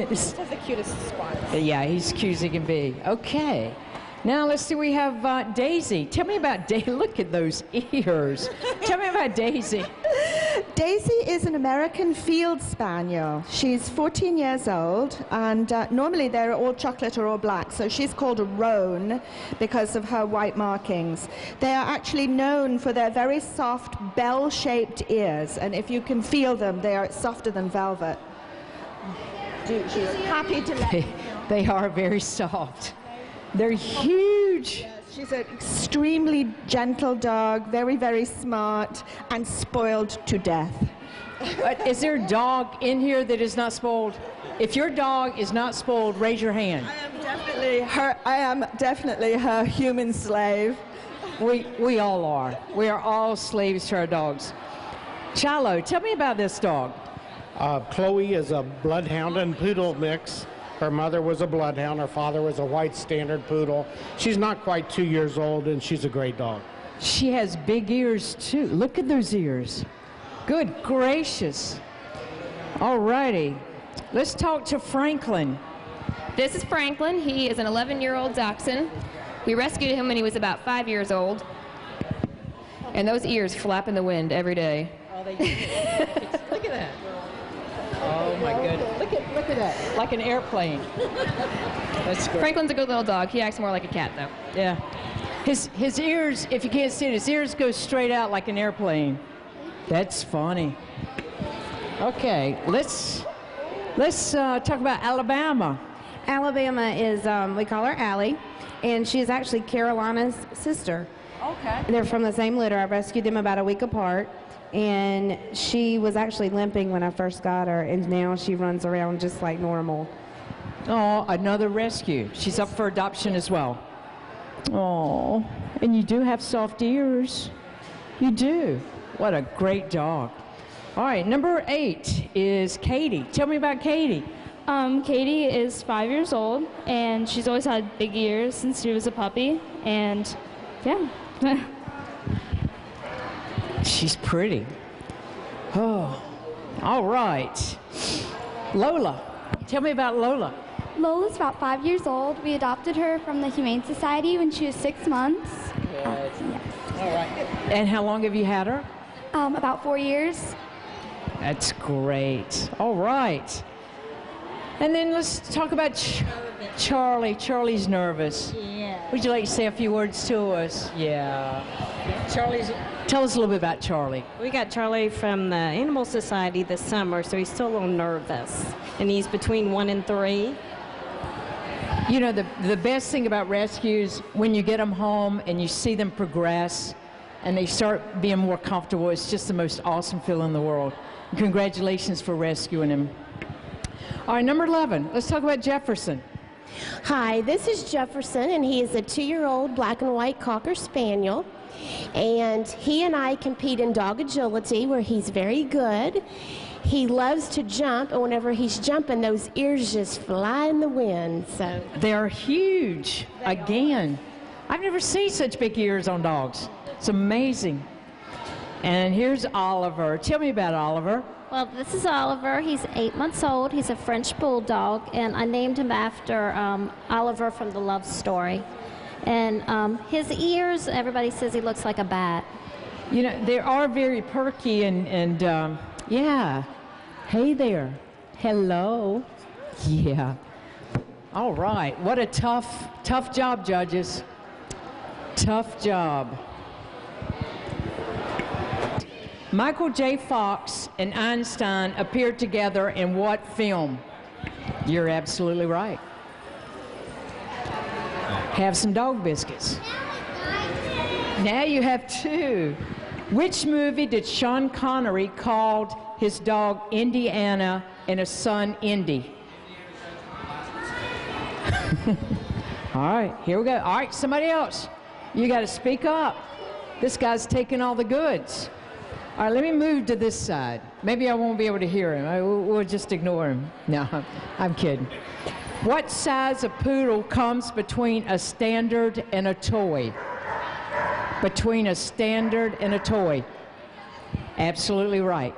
Just has the cutest spots. Yeah, he's cute as he can be. Okay. Now let's see, we have Daisy. Tell me about Daisy. Look at those ears. Tell me about Daisy. Daisy is an American Field Spaniel. She's 14 years old, and normally they're all chocolate or all black, so she's called a roan because of her white markings. They are actually known for their very soft, bell-shaped ears, and if you can feel them, they are softer than velvet. She's happy to let you know. They are very soft. They're huge. Yes, she's an extremely gentle dog, very, very smart, and spoiled to death. Is there a dog in here that is not spoiled? If your dog is not spoiled, raise your hand. I am definitely her human slave. We all are. We are all slaves to our dogs. Chalo, tell me about this dog. Chloe is a bloodhound and poodle mix. Her mother was a bloodhound. Her father was a white standard poodle. She's not quite 2 years old, and she's a great dog. She has big ears, too. Look at those ears. Good gracious. All righty. Let's talk to Franklin. This is Franklin. He is an 11-year-old dachshund. We rescued him when he was about 5 years old. And those ears flap in the wind every day. Oh, they do. Look at that. Oh my goodness. Look at that. Like an airplane. That's great. Franklin's a good little dog. He acts more like a cat, though. Yeah. His ears, if you can't see it, his ears go straight out like an airplane. That's funny. Okay, let's talk about Alabama. Alabama is, we call her Allie, and she is actually Carolina's sister. Okay. They're from the same litter. I rescued them about a week apart. And she was actually limping when I first got her, and now she runs around just like normal. Oh, another rescue. She's up for adoption as well. Oh, and you do have soft ears. You do. What a great dog. All right, number 8 is Katie. Tell me about Katie. Katie is 5 years old, and she's always had big ears since she was a puppy, and yeah. She's pretty. Oh, all right. Lola, tell me about Lola. Lola's about 5 years old. We adopted her from the Humane Society when she was 6 months. Yes. All right. And how long have you had her? About 4 years. That's great. All right. And then let's talk about Charlie. Charlie's nervous. Yeah. Would you like to say a few words to us? Yeah. Tell us a little bit about Charlie. We got Charlie from the Animal Society this summer, so he's still a little nervous. And he's between 1 and 3. You know, the best thing about rescues, when you get them home and you see them progress and they start being more comfortable, it's just the most awesome feeling in the world. Congratulations for rescuing him. All right, number 11, let's talk about Jefferson. Hi, this is Jefferson, and he is a 2-year-old black and white Cocker Spaniel. And he and I compete in dog agility, where he's very good. He loves to jump, and whenever he's jumping, those ears just fly in the wind. So they're huge. Again, I've never seen such big ears on dogs. It's amazing. And here's Oliver. Tell me about Oliver. Well, this is Oliver. He's 8 months old. He's a French bulldog, and I named him after Oliver from The Love Story. And his ears, everybody says he looks like a bat. You know, they are very perky and yeah. Hey there. Hello. Yeah. All right. What a tough job, judges. Tough job. Michael J. Fox and Einstein appeared together in what film? You're absolutely right. Have some dog biscuits. Now you have 2. Which movie did Sean Connery call his dog Indiana and his son Indy? All right, here we go. All right, somebody else. You got to speak up. This guy's taking all the goods. All right, let me move to this side. Maybe I won't be able to hear him. We'll just ignore him. No, I'm kidding. What size of poodle comes between a standard and a toy? Between a standard and a toy. Absolutely right.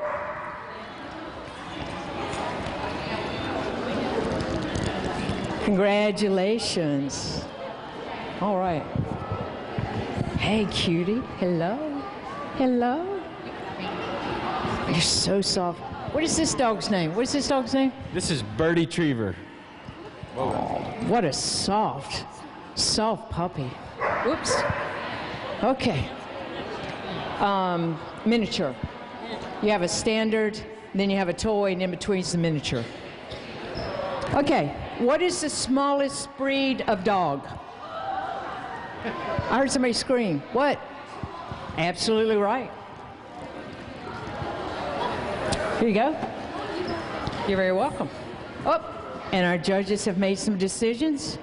Congratulations. All right. Hey, cutie. Hello. Hello. You're so soft. What is this dog's name? What is this dog's name? This is Birdie Triever. Oh, what a soft puppy. Whoops. Okay. Miniature. You have a standard, then you have a toy, and in between's the miniature. Okay. What is the smallest breed of dog? I heard somebody scream. What? Absolutely right. Here you go. You're very welcome. Oh, and our judges have made some decisions.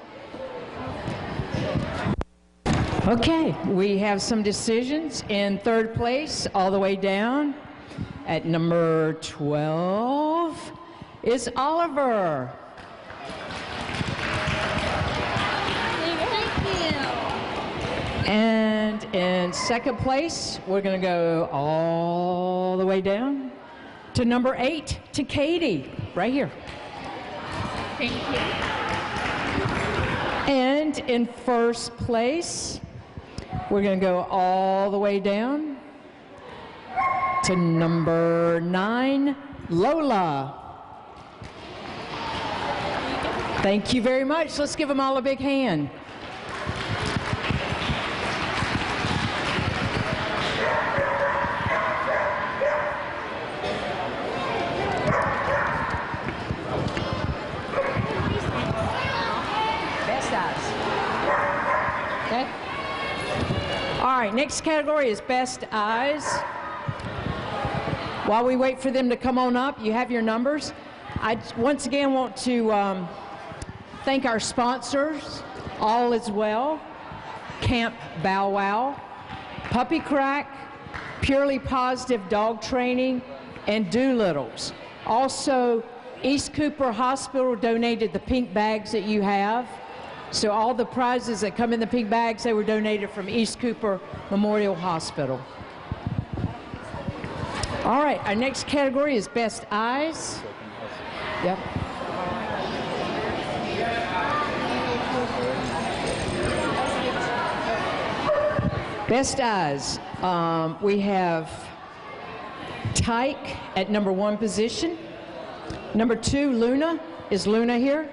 Okay, we have some decisions. In third place, all the way down, at number 12, is Oliver. And in second place, we're going to go all the way down to number 8, to Katie, right here. Thank you. And in first place, we're going to go all the way down to number 9, Lola. Thank you very much. Let's give them all a big hand. All right, next category is Best Eyes. While we wait for them to come on up, you have your numbers. I once again want to thank our sponsors, All Is Well, Camp Bow Wow, Puppy Crack, Purely Positive Dog Training, and Doolittles. Also, East Cooper Hospital donated the pink bags that you have. So all the prizes that come in the pink bags, they were donated from East Cooper Memorial Hospital. All right, our next category is Best Eyes. Yep. Best Eyes. We have Tyke at number 1 position. Number 2, Luna. Is Luna here?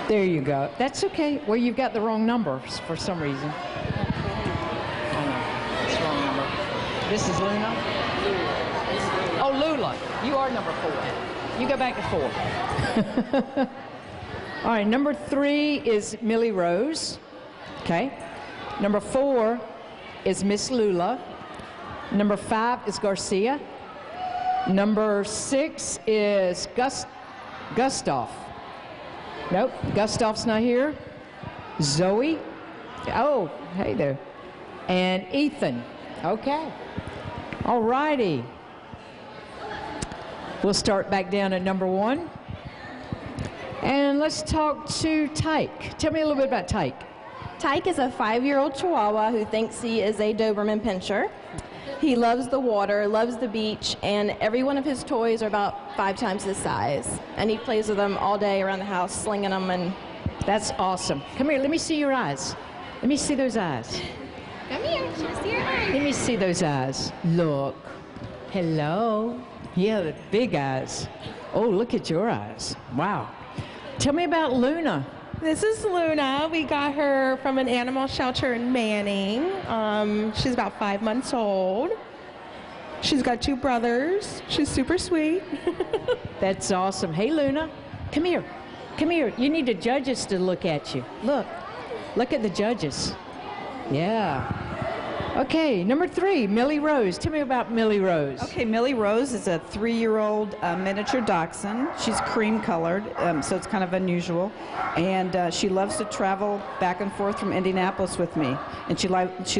There you go. That's okay. Well, you've got the wrong numbers for some reason. Oh, no. That's the wrong number. This is Luna? Oh, Lula. You are number 4. You go back to 4. All right, number 3 is Millie Rose. Okay. Number 4 is Miss Lula. Number 5 is Garcia. Number 6 is Gustav. Nope, Gustav's not here. Zoe. Oh, hey there. And Ethan. Okay. All righty. We'll start back down at number 1. And let's talk to Tyke. Tell me a little bit about Tyke. Tyke is a 5-year-old Chihuahua who thinks he is a Doberman Pinscher. He loves the water, loves the beach, and every one of his toys are about 5 times his size. And he plays with them all day around the house, slinging them. And that's awesome. Come here, let me see your eyes. Let me see those eyes. Come here, see your eyes. Let me see those eyes. Look. Hello. Yeah, the big eyes. Oh, look at your eyes. Wow. Tell me about Luna. This is Luna. We got her from an animal shelter in Manning. She's about 5 months old. She's got 2 brothers. She's super sweet. That's awesome. Hey, Luna, come here. Come here. You need the judges to look at you. Look. Look at the judges. Yeah. Okay, number 3, Millie Rose. Tell me about Millie Rose. Okay, Millie Rose is a 3-year-old miniature dachshund. She's cream colored, so it's kind of unusual. And she loves to travel back and forth from Indianapolis with me. And she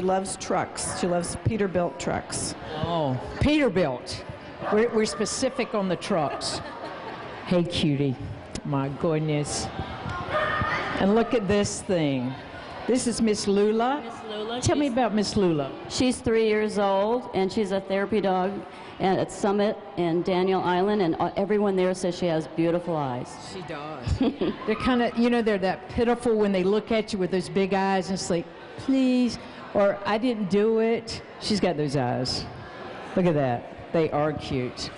loves trucks. She loves Peterbilt trucks. Oh, Peterbilt. We're specific on the trucks. Hey, cutie. My goodness. And look at this thing. This is Miss Lula. Miss Lula. Tell me about Miss Lula. She's 3 years old, and she's a therapy dog at Summit and Daniel Island, and everyone there says she has beautiful eyes. She does. They're kind of, you know, they're that pitiful when they look at you with those big eyes, and it's like, please, or I didn't do it. She's got those eyes. Look at that. They are cute.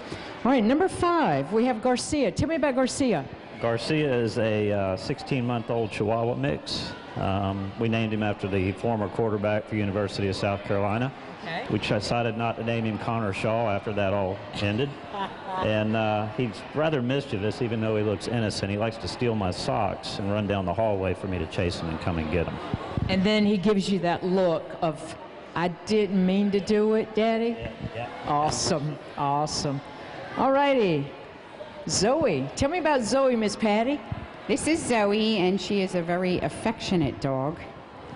All right, number 5, we have Garcia. Tell me about Garcia. Garcia is a 16-month-old Chihuahua mix. We named him after the former quarterback for University of South Carolina. Okay. We decided not to name him Connor Shaw after that all ended. And he's rather mischievous, even though he looks innocent. He likes to steal my socks and run down the hallway for me to chase him and come and get him. And then he gives you that look of, I didn't mean to do it, Daddy. Yeah. Awesome, awesome. All righty. Zoe. Tell me about Zoe, Miss Patty. This is Zoe, and she is a very affectionate dog.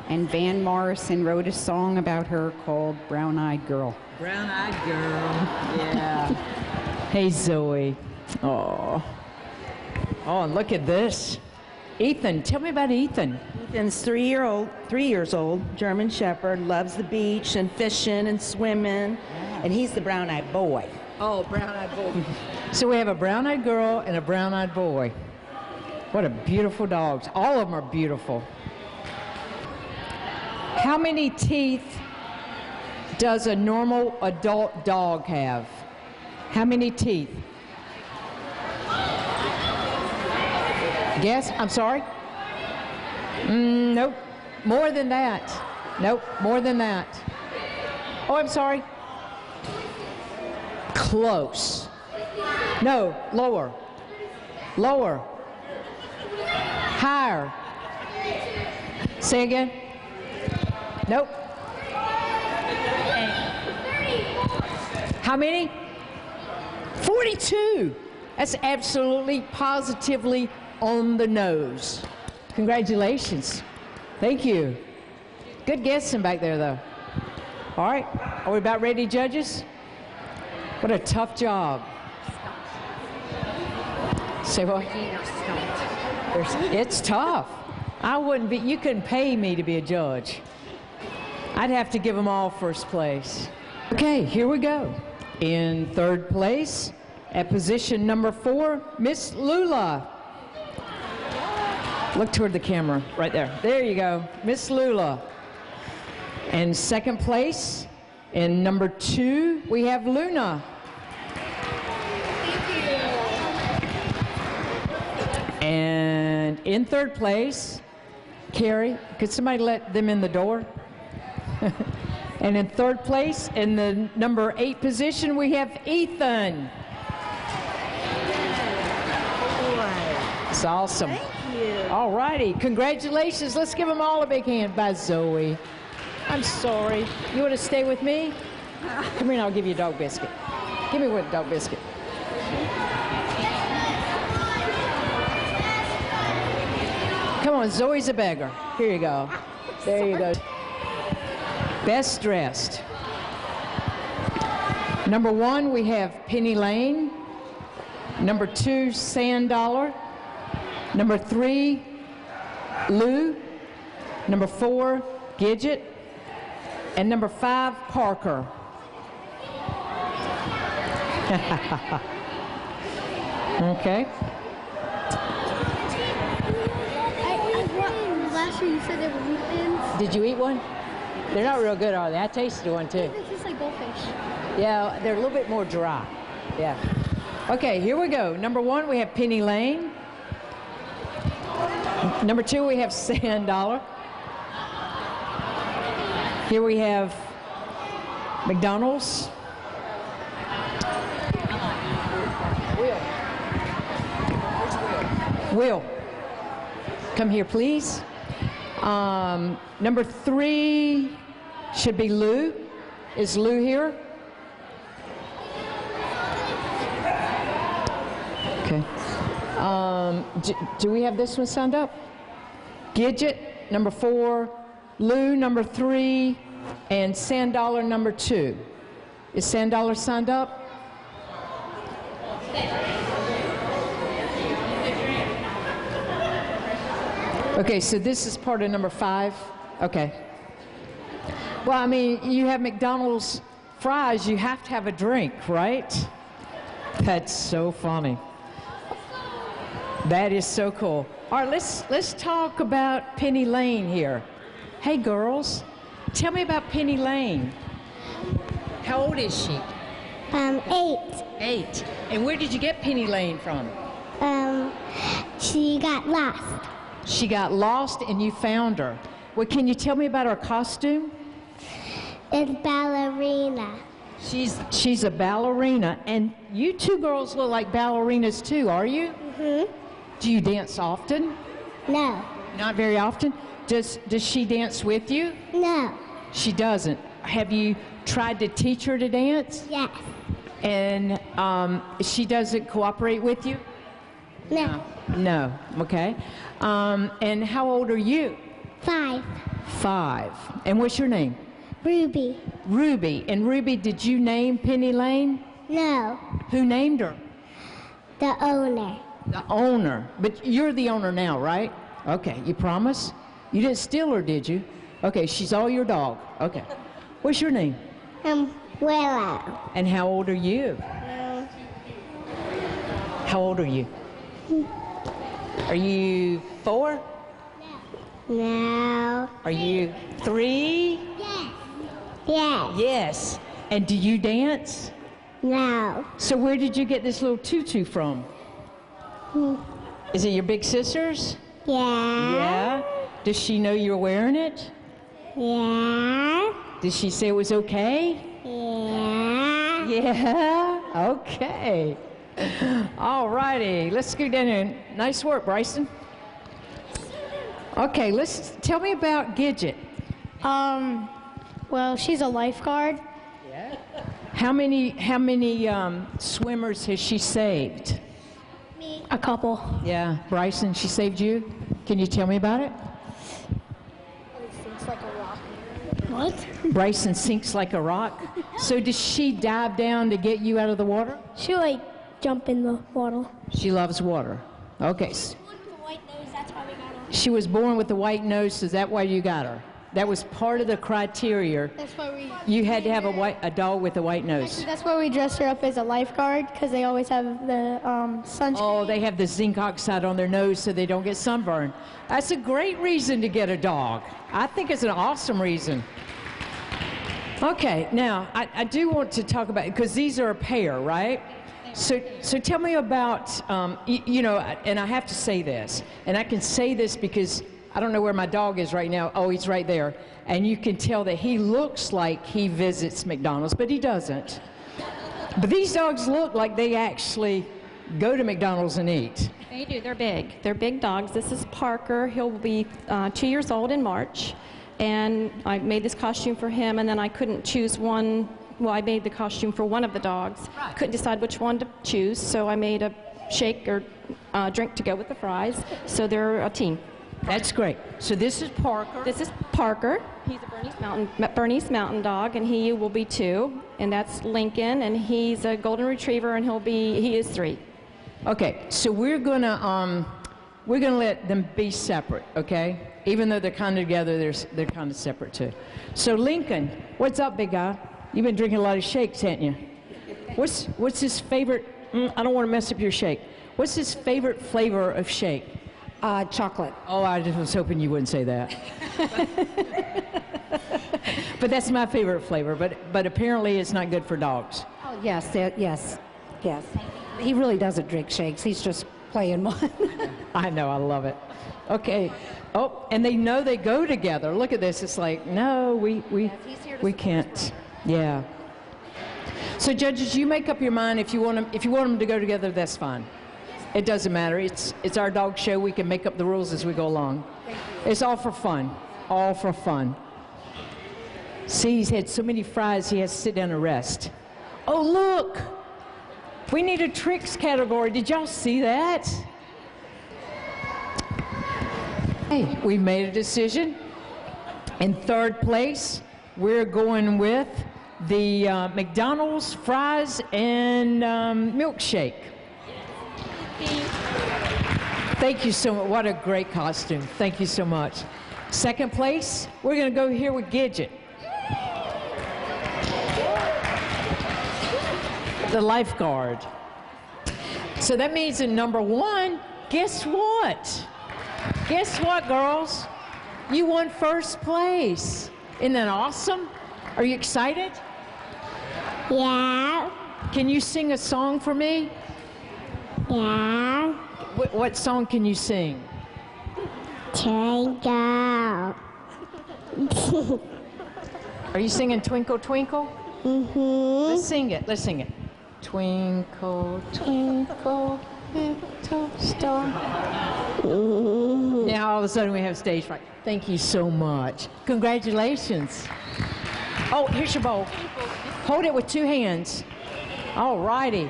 And Van Morrison wrote a song about her called Brown Eyed Girl. Brown Eyed Girl. Yeah. Hey, Zoe. Oh. Oh, and look at this. Ethan. Tell me about Ethan. Ethan's 3 years old, German Shepherd, loves the beach and fishing and swimming, and he's the brown-eyed boy. Oh, brown-eyed boy. So we have a brown-eyed girl and a brown-eyed boy. What a beautiful dogs. All of them are beautiful. How many teeth does a normal adult dog have? How many teeth? Guess? I'm sorry? Nope. More than that. Nope. More than that. Oh, I'm sorry. Close. No. Lower. Lower. Higher. Say again. Nope. How many? 42. That's absolutely, positively on the nose. Congratulations. Thank you. Good guessing back there, though. All right. Are we about ready, judges? What a tough job. Say what? It's tough. I wouldn't be, you couldn't pay me to be a judge. I'd have to give them all first place. Okay, here we go. In third place, at position number 4, Miss Lula. Look toward the camera, right there. There you go, Miss Lula. And second place, in number 2, we have Luna. And in third place, Carrie, could somebody let them in the door? And in third place, in the number 8 position, we have Ethan. It's awesome. Thank you. All righty, congratulations. Let's give them all a big hand. Bye, Zoe. I'm sorry. You want to stay with me? Come here and I'll give you a dog biscuit. Give me one dog biscuit. Come on, Zoe's a beggar. Here you go. There you go. Best dressed. Number 1, we have Penny Lane. Number 2, Sand Dollar. Number 3, Lou. Number 4, Gidget. And number 5, Parker. Okay. Last year you said they were root ends. Did you eat one? They're not real good, are they? I tasted one too. It tastes like goldfish. Yeah, they're a little bit more dry. Yeah. Okay, here we go. Number 1, we have Penny Lane. Number 2, we have Sand Dollar. Here we have McDonald's. Will. Come here, please. Number 3, Should be Lou. Is Lou here? Okay. Do we have this one signed up? Gidget, number 4. Lou, number 3. And Sandollar, number 2. Is Sandollar signed up? Okay, so this is part of number 5. Okay. Well, I mean, you have McDonald's fries, you have to have a drink, right? That's so funny. That is so cool. All right, let's talk about Penny Lane here. Hey, girls, tell me about Penny Lane. How old is she? 8. 8. And where did you get Penny Lane from? She got lost. She got lost and you found her. Well, can you tell me about her costume? It's ballerina. She's a ballerina, and you 2 girls look like ballerinas too, are you? Mm-hmm. Do you dance often? No. Not very often? Does she dance with you? No. She doesn't. Have you tried to teach her to dance? Yes. And she doesn't cooperate with you? No. No. Okay. And how old are you? 5. 5. And what's your name? Ruby. Ruby. And Ruby, did you name Penny Lane? No. Who named her? The owner. The owner. But you're the owner now, right? Okay. You promise? You didn't steal her, did you? Okay. She's all your dog. Okay. What's your name? Willow. And how old are you? How old are you? Are you 4? No. Are you 3? Yes. Yes. Yes. And do you dance? No. So where did you get this little tutu from? Is it your big sister's? Yeah. Yeah. Does she know you're wearing it? Yeah. Did she say it was okay? Yeah. Yeah. Okay. All righty. Let's go down here. Nice work, Bryson. Okay, tell me about Gidget. Well, she's a lifeguard. Yeah. How many swimmers has she saved? Me. A couple. Yeah. Bryson, she saved you? Can you tell me about it? Sinks like a rock. What? Bryson sinks like a rock. So does she dive down to get you out of the water? She jump in the water. She loves water. Okay. She was born with the white nose, so is that why you got her? That was part of the criteria. That's why you had to have a dog with a white nose. Actually, that's why we dressed her up as a lifeguard, because they always have the sunscreen. Oh, they have the zinc oxide on their nose so they don't get sunburned. That's a great reason to get a dog. I think it's an awesome reason. Okay, now I do want to talk about, because these are a pair, right? So tell me about, and I have to say this, and I can say this because I don't know where my dog is right now. Oh, he's right there. And you can tell that he looks like he visits McDonald's, but he doesn't. But these dogs look like they actually go to McDonald's and eat. They do. They're big. They're big dogs. This is Parker. He'll be 2 years old in March. And I made this costume for him, and then I couldn't choose one. Well, I made the costume for one of the dogs. Right. Couldn't decide which one to choose, so I made a shake or drink to go with the fries. So they're a team. That's great. So this is Parker. This is Parker. He's a Bernese Mountain Dog, and he will be 2. And that's Lincoln, and he's a Golden Retriever, and he is 3. Okay, so we're gonna let them be separate, okay? Even though they're kind of together, they're kind of separate too. So Lincoln, what's up, big guy? You've been drinking a lot of shakes, haven't you? What's his favorite? I don't want to mess up your shake. What's his favorite flavor of shake? Chocolate. Oh, I just was hoping you wouldn't say that. But that's my favorite flavor. But apparently, it's not good for dogs. Oh yes, yes. He really doesn't drink shakes. He's just playing one. I know. I love it. Okay. Oh, and they know they go together. Look at this. It's like, no, we can't. Yeah. So judges, you make up your mind. If you want them to go together, that's fine. It doesn't matter. It's our dog show. We can make up the rules as we go along. It's all for fun. All for fun. See, he's had so many fries, he has to sit down and rest. Oh, look! We need a tricks category. Did y'all see that? Hey, we made a decision. In third place, we're going with the McDonald's fries and milkshake. Thank you so much. What a great costume. Thank you so much. Second place, we're going to go here with Gidget. The lifeguard. So that means in number one, guess what? Guess what, girls? You won first place. Isn't that awesome? Are you excited? Yeah. Can you sing a song for me? Yeah. What song can you sing? Twinkle. Are you singing Twinkle, Twinkle? Mm-hmm. Let's sing it. Let's sing it. Twinkle, twinkle, little star. Now all of a sudden we have stage fright. Thank you so much. Congratulations. Oh, here's your bowl. Hold it with two hands. All righty.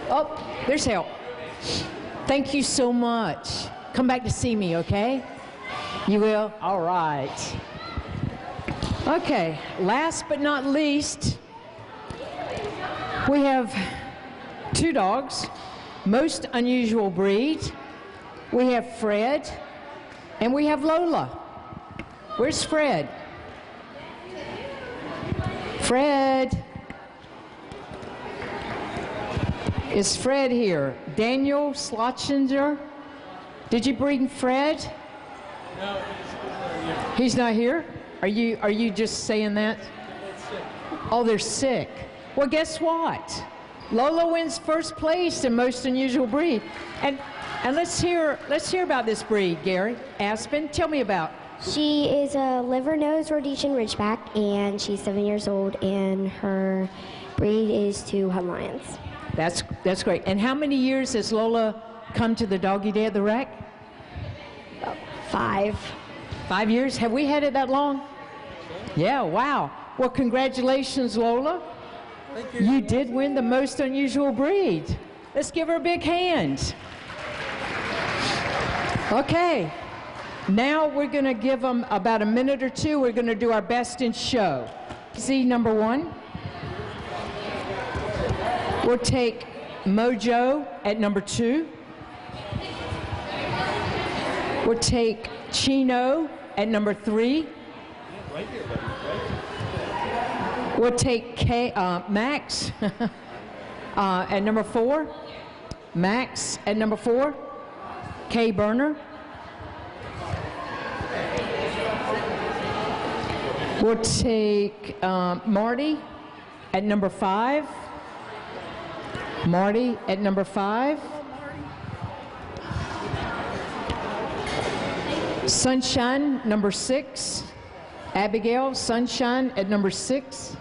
Oh, there's help. Thank you so much. Come back to see me, okay? You will? All right. Okay, last but not least, we have two dogs, most unusual breed. We have Fred and we have Lola. Where's Fred? Fred. Is Fred here? Daniel Slotchinger? Did you breed Fred? No, he's not here. Are you just saying that? Oh, they're sick. Well, guess what? Lola wins first place in most unusual breed. And let's hear about this breed, Gary. Aspen, tell me about. She is a liver-nosed Rhodesian Ridgeback, and she's 7 years old, and her breed is two Hun Lions. That's great. And how many years has Lola come to the Doggy Day at the Rec? About 5. 5 years? Have we had it that long? Yeah, wow. Well, congratulations, Lola. Thank you. You did win the most unusual breed. Let's give her a big hand. Okay. Now we're going to give them about a minute or two. We're going to do our best in show. See, number one. We'll take Mojo at number 2. We'll take Chino at number 3. We'll take Max at number 4. Max at number 4. Kay Burner. We'll take Marty at number 5. Marty at number 5. Sunshine, number 6. Abigail, Sunshine at number 6.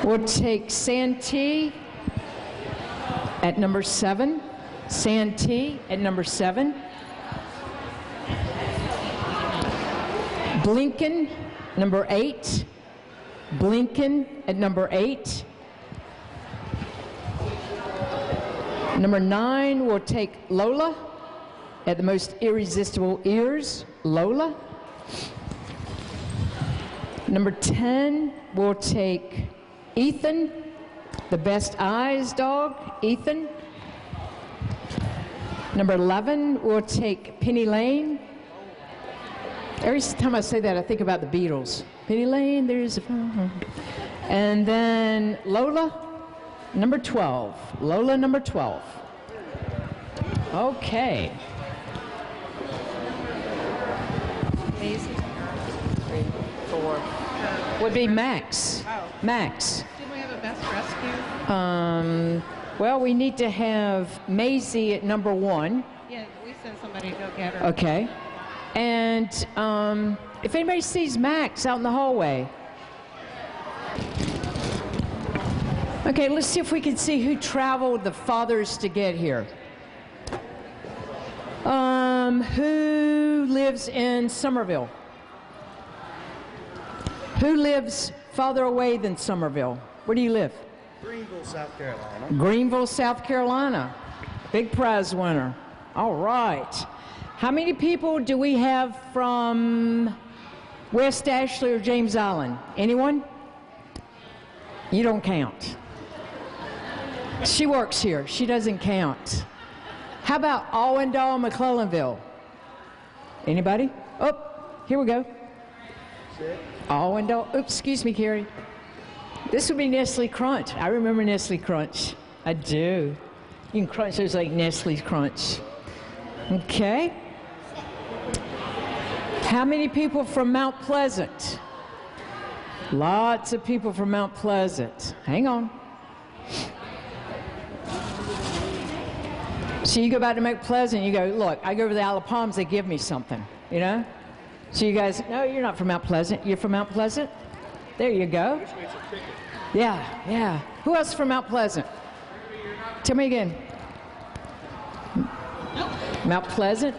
We'll take Santee at number 7. Santee at number 7. Blinken, number 8. Blinken at number 8. Number 9, we'll take Lola at the most irresistible ears, Lola. Number 10, we'll take Ethan, the best eyes dog, Ethan. Number 11, we'll take Penny Lane. Every time I say that, I think about the Beatles. Penny Lane, there's a... And then Lola, number 12. Lola, number 12. Okay. Amazing. 3, 4. Would be Max. Oh. Max. Didn't we have a best rescue? Well, we need to have Maisie at number 1. Yeah, we sent somebody to go get her. Okay. And if anybody sees Max out in the hallway. Okay, let's see if we can see who traveled the farthest to get here. Who lives in Somerville? Who lives farther away than Somerville? Where do you live? Greenville, South Carolina. Greenville, South Carolina. Big prize winner. All right. How many people do we have from West Ashley or James Island? Anyone? You don't count. She works here. She doesn't count. How about Allendale, McClellanville? Anybody? Oh, here we go. Allendale. Oops, excuse me, Carrie. This would be Nestle Crunch. I remember Nestle Crunch. I do. You can crunch those like Nestle Crunch. Okay. How many people from Mount Pleasant? Lots of people from Mount Pleasant. Hang on. So you go back to Mount Pleasant, you go, look, I go over to the Isle of Palms, they give me something, you know? So you guys, no, you're not from Mount Pleasant. You're from Mount Pleasant? There you go. Yeah. Who else from Mount Pleasant? Tell me again. Mount Pleasant.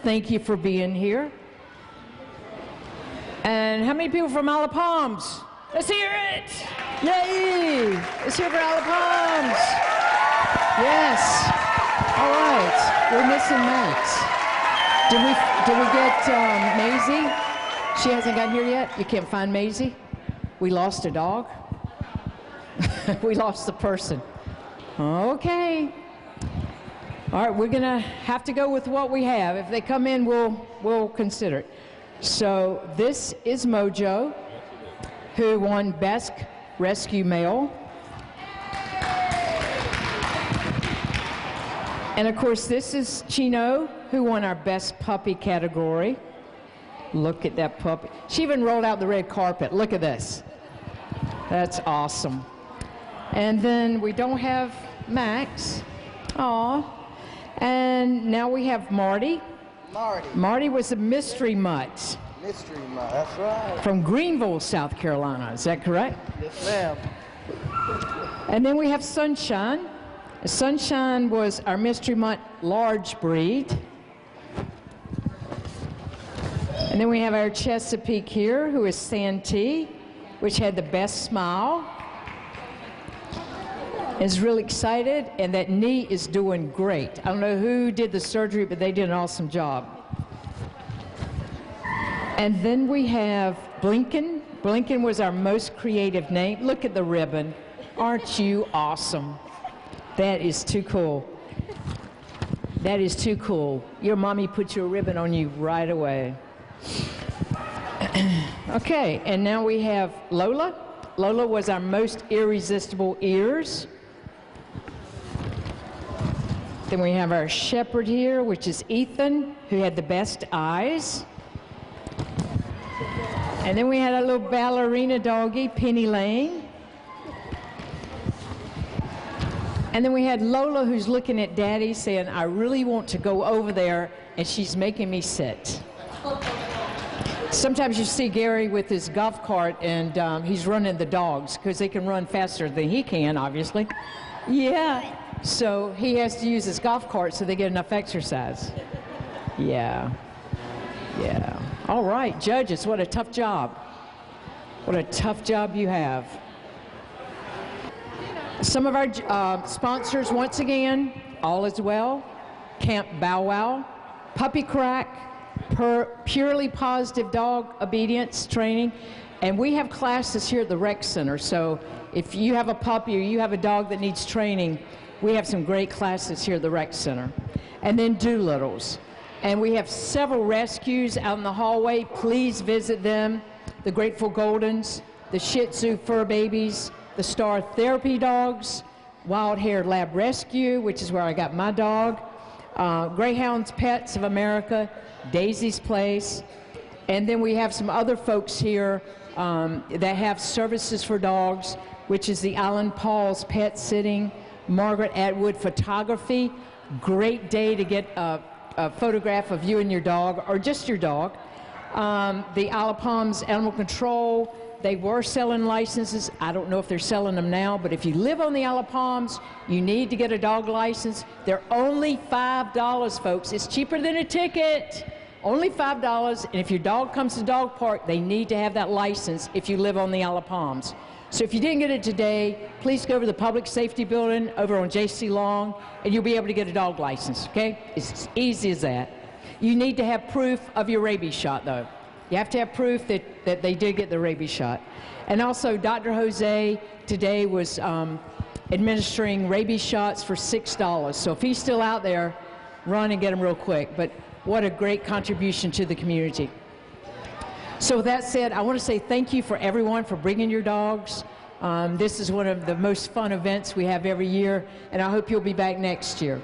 Thank you for being here. And how many people from Isle of Palms? Let's hear it. Yay! Let's hear it for Isle of Palms. Yes. All right. We're missing Max. Did we get Maisie? She hasn't gotten here yet? You can't find Maisie? We lost a dog? We lost the person. Okay. All right, we're going to have to go with what we have. If they come in, we'll consider it. So this is Mojo, who won Best Rescue Male. And of course, this is Chino, who won our Best Puppy category. Look at that puppy. She even rolled out the red carpet. Look at this. That's awesome. And then we don't have Max. Aw. And now we have Marty. Marty was a mystery mutt. Mystery mutt, that's right. From Greenville, South Carolina. Is that correct? Yes, ma'am. And then we have Sunshine. Sunshine was our mystery mutt large breed. And then we have our Chesapeake here, who is Santee, which had the best smile. Is really excited, and that knee is doing great. I don't know who did the surgery, but they did an awesome job. And then we have Blinken. Blinken was our most creative name. Look at the ribbon. Aren't you awesome? That is too cool. That is too cool. Your mommy put your ribbon on you right away. Okay, and now we have Lola. Lola was our most irresistible ears. Then we have our shepherd here, which is Ethan, who had the best eyes. And then we had a little ballerina doggie, Penny Lane. And then we had Lola, who's looking at Daddy, saying, I really want to go over there, and she's making me sit. Sometimes you see Gary with his golf cart, and he's running the dogs, because they can run faster than he can, obviously. Yeah. So he has to use his golf cart so they get enough exercise. Yeah. All right, judges, what a tough job. What a tough job you have. Some of our sponsors, once again, All Is Well, Camp Bow Wow, Puppy Crack, Purely Positive Dog Obedience Training, and we have classes here at the Rec Center, so if you have a puppy or you have a dog that needs training, we have some great classes here at the Rec Center. And then Doolittles. And we have several rescues out in the hallway. Please visit them. The Grateful Goldens, the Shih Tzu Fur Babies, the Star Therapy Dogs, Wild Hair Lab Rescue, which is where I got my dog, Greyhounds Pets of America, Daisy's Place. And then we have some other folks here that have services for dogs, which is the Alan Paul's Pet Sitting, Margaret Atwood Photography. Great day to get a photograph of you and your dog, or just your dog. The Isle of Palms Animal Control, they were selling licenses. I don't know if they're selling them now, but if you live on the Isle of Palms, you need to get a dog license. They're only $5, folks. It's cheaper than a ticket Only $5, and if your dog comes to dog park, they need to have that license if you live on the Isle of Palms. So if you didn't get it today, please go over to the Public Safety Building over on J.C. Long, and you'll be able to get a dog license, okay? It's as easy as that. You need to have proof of your rabies shot, though. You have to have proof that they did get the rabies shot. And also, Dr. Jose today was administering rabies shots for $6. So if he's still out there, run and get him real quick. But what a great contribution to the community. So with that said, I want to say thank you for everyone for bringing your dogs. This is one of the most fun events we have every year, and I hope you'll be back next year.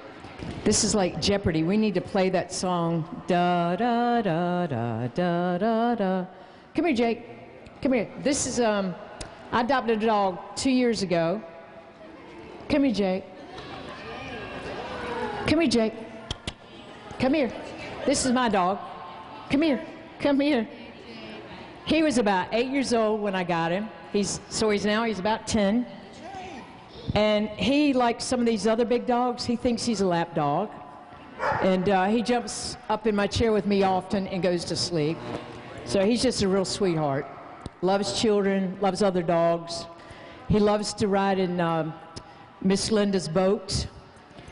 This is like Jeopardy. We need to play that song. Da da da da da da da. Come here, Jake. Come here. This is I adopted a dog 2 years ago. Come here, Jake. Come here, Jake. Come here. This is my dog. Come here. Come here. He was about 8 years old when I got him. He's about 10. And he, like some of these other big dogs, he thinks he's a lap dog. And he jumps up in my chair with me often and goes to sleep. So he's just a real sweetheart. Loves children, loves other dogs. He loves to ride in Miss Linda's boat.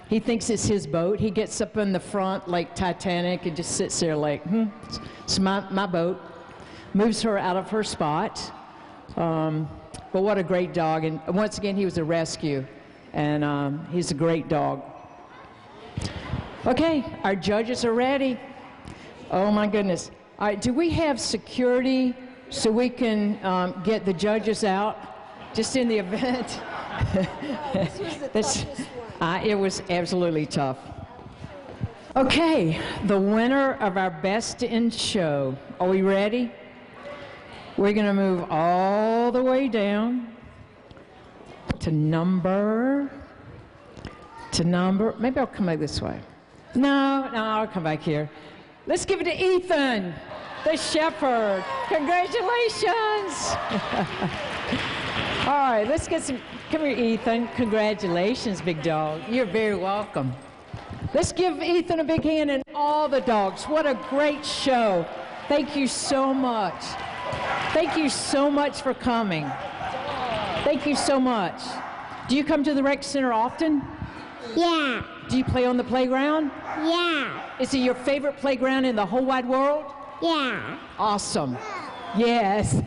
He thinks it's his boat. He gets up in the front like Titanic and just sits there like, it's my boat. Moves her out of her spot. But what a great dog. And once again, he was a rescue. And he's a great dog. Okay, our judges are ready. Oh my goodness. All right, do we have security so we can get the judges out just in the event? This was the toughest one. It was absolutely tough. Okay, the winner of our Best in Show. Are we ready? We're going to move all the way down to number, maybe I'll come back this way. No, I'll come back here. Let's give it to Ethan, the shepherd. Congratulations. All right, let's get some, come here, Ethan. Congratulations, big dog. You're very welcome. Let's give Ethan a big hand and all the dogs. What a great show. Thank you so much. Thank you so much for coming. Thank you so much. Do you come to the rec center often? Yeah. Do you play on the playground? Yeah. Is it your favorite playground in the whole wide world? Yeah. Awesome. Yes.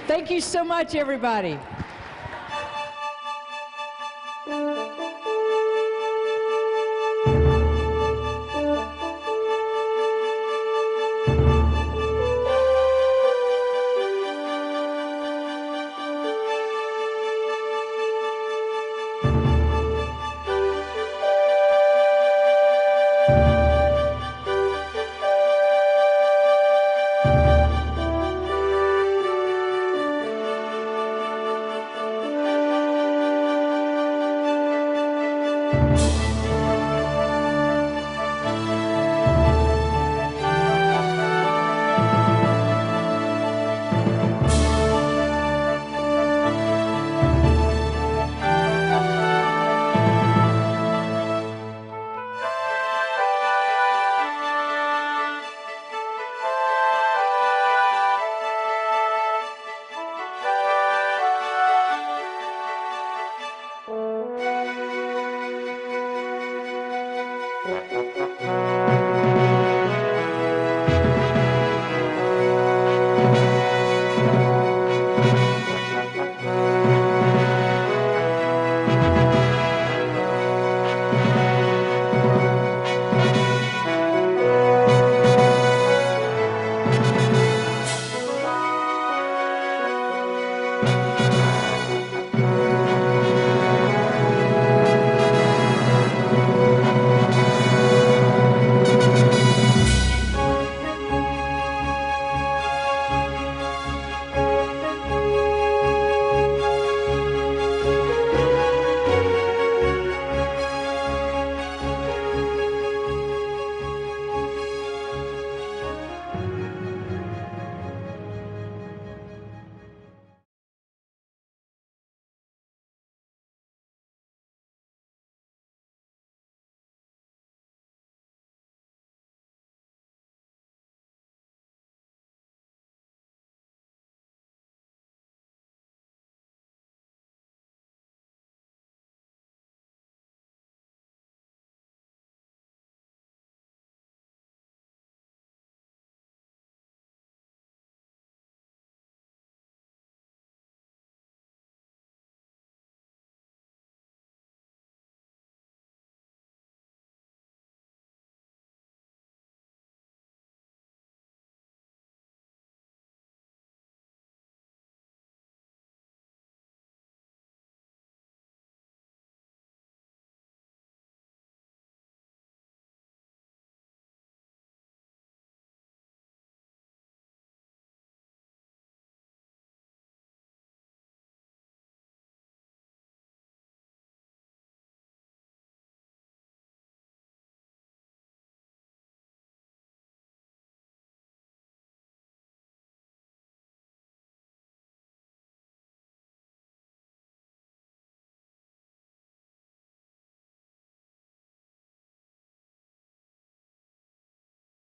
Thank you so much, everybody. Thank you.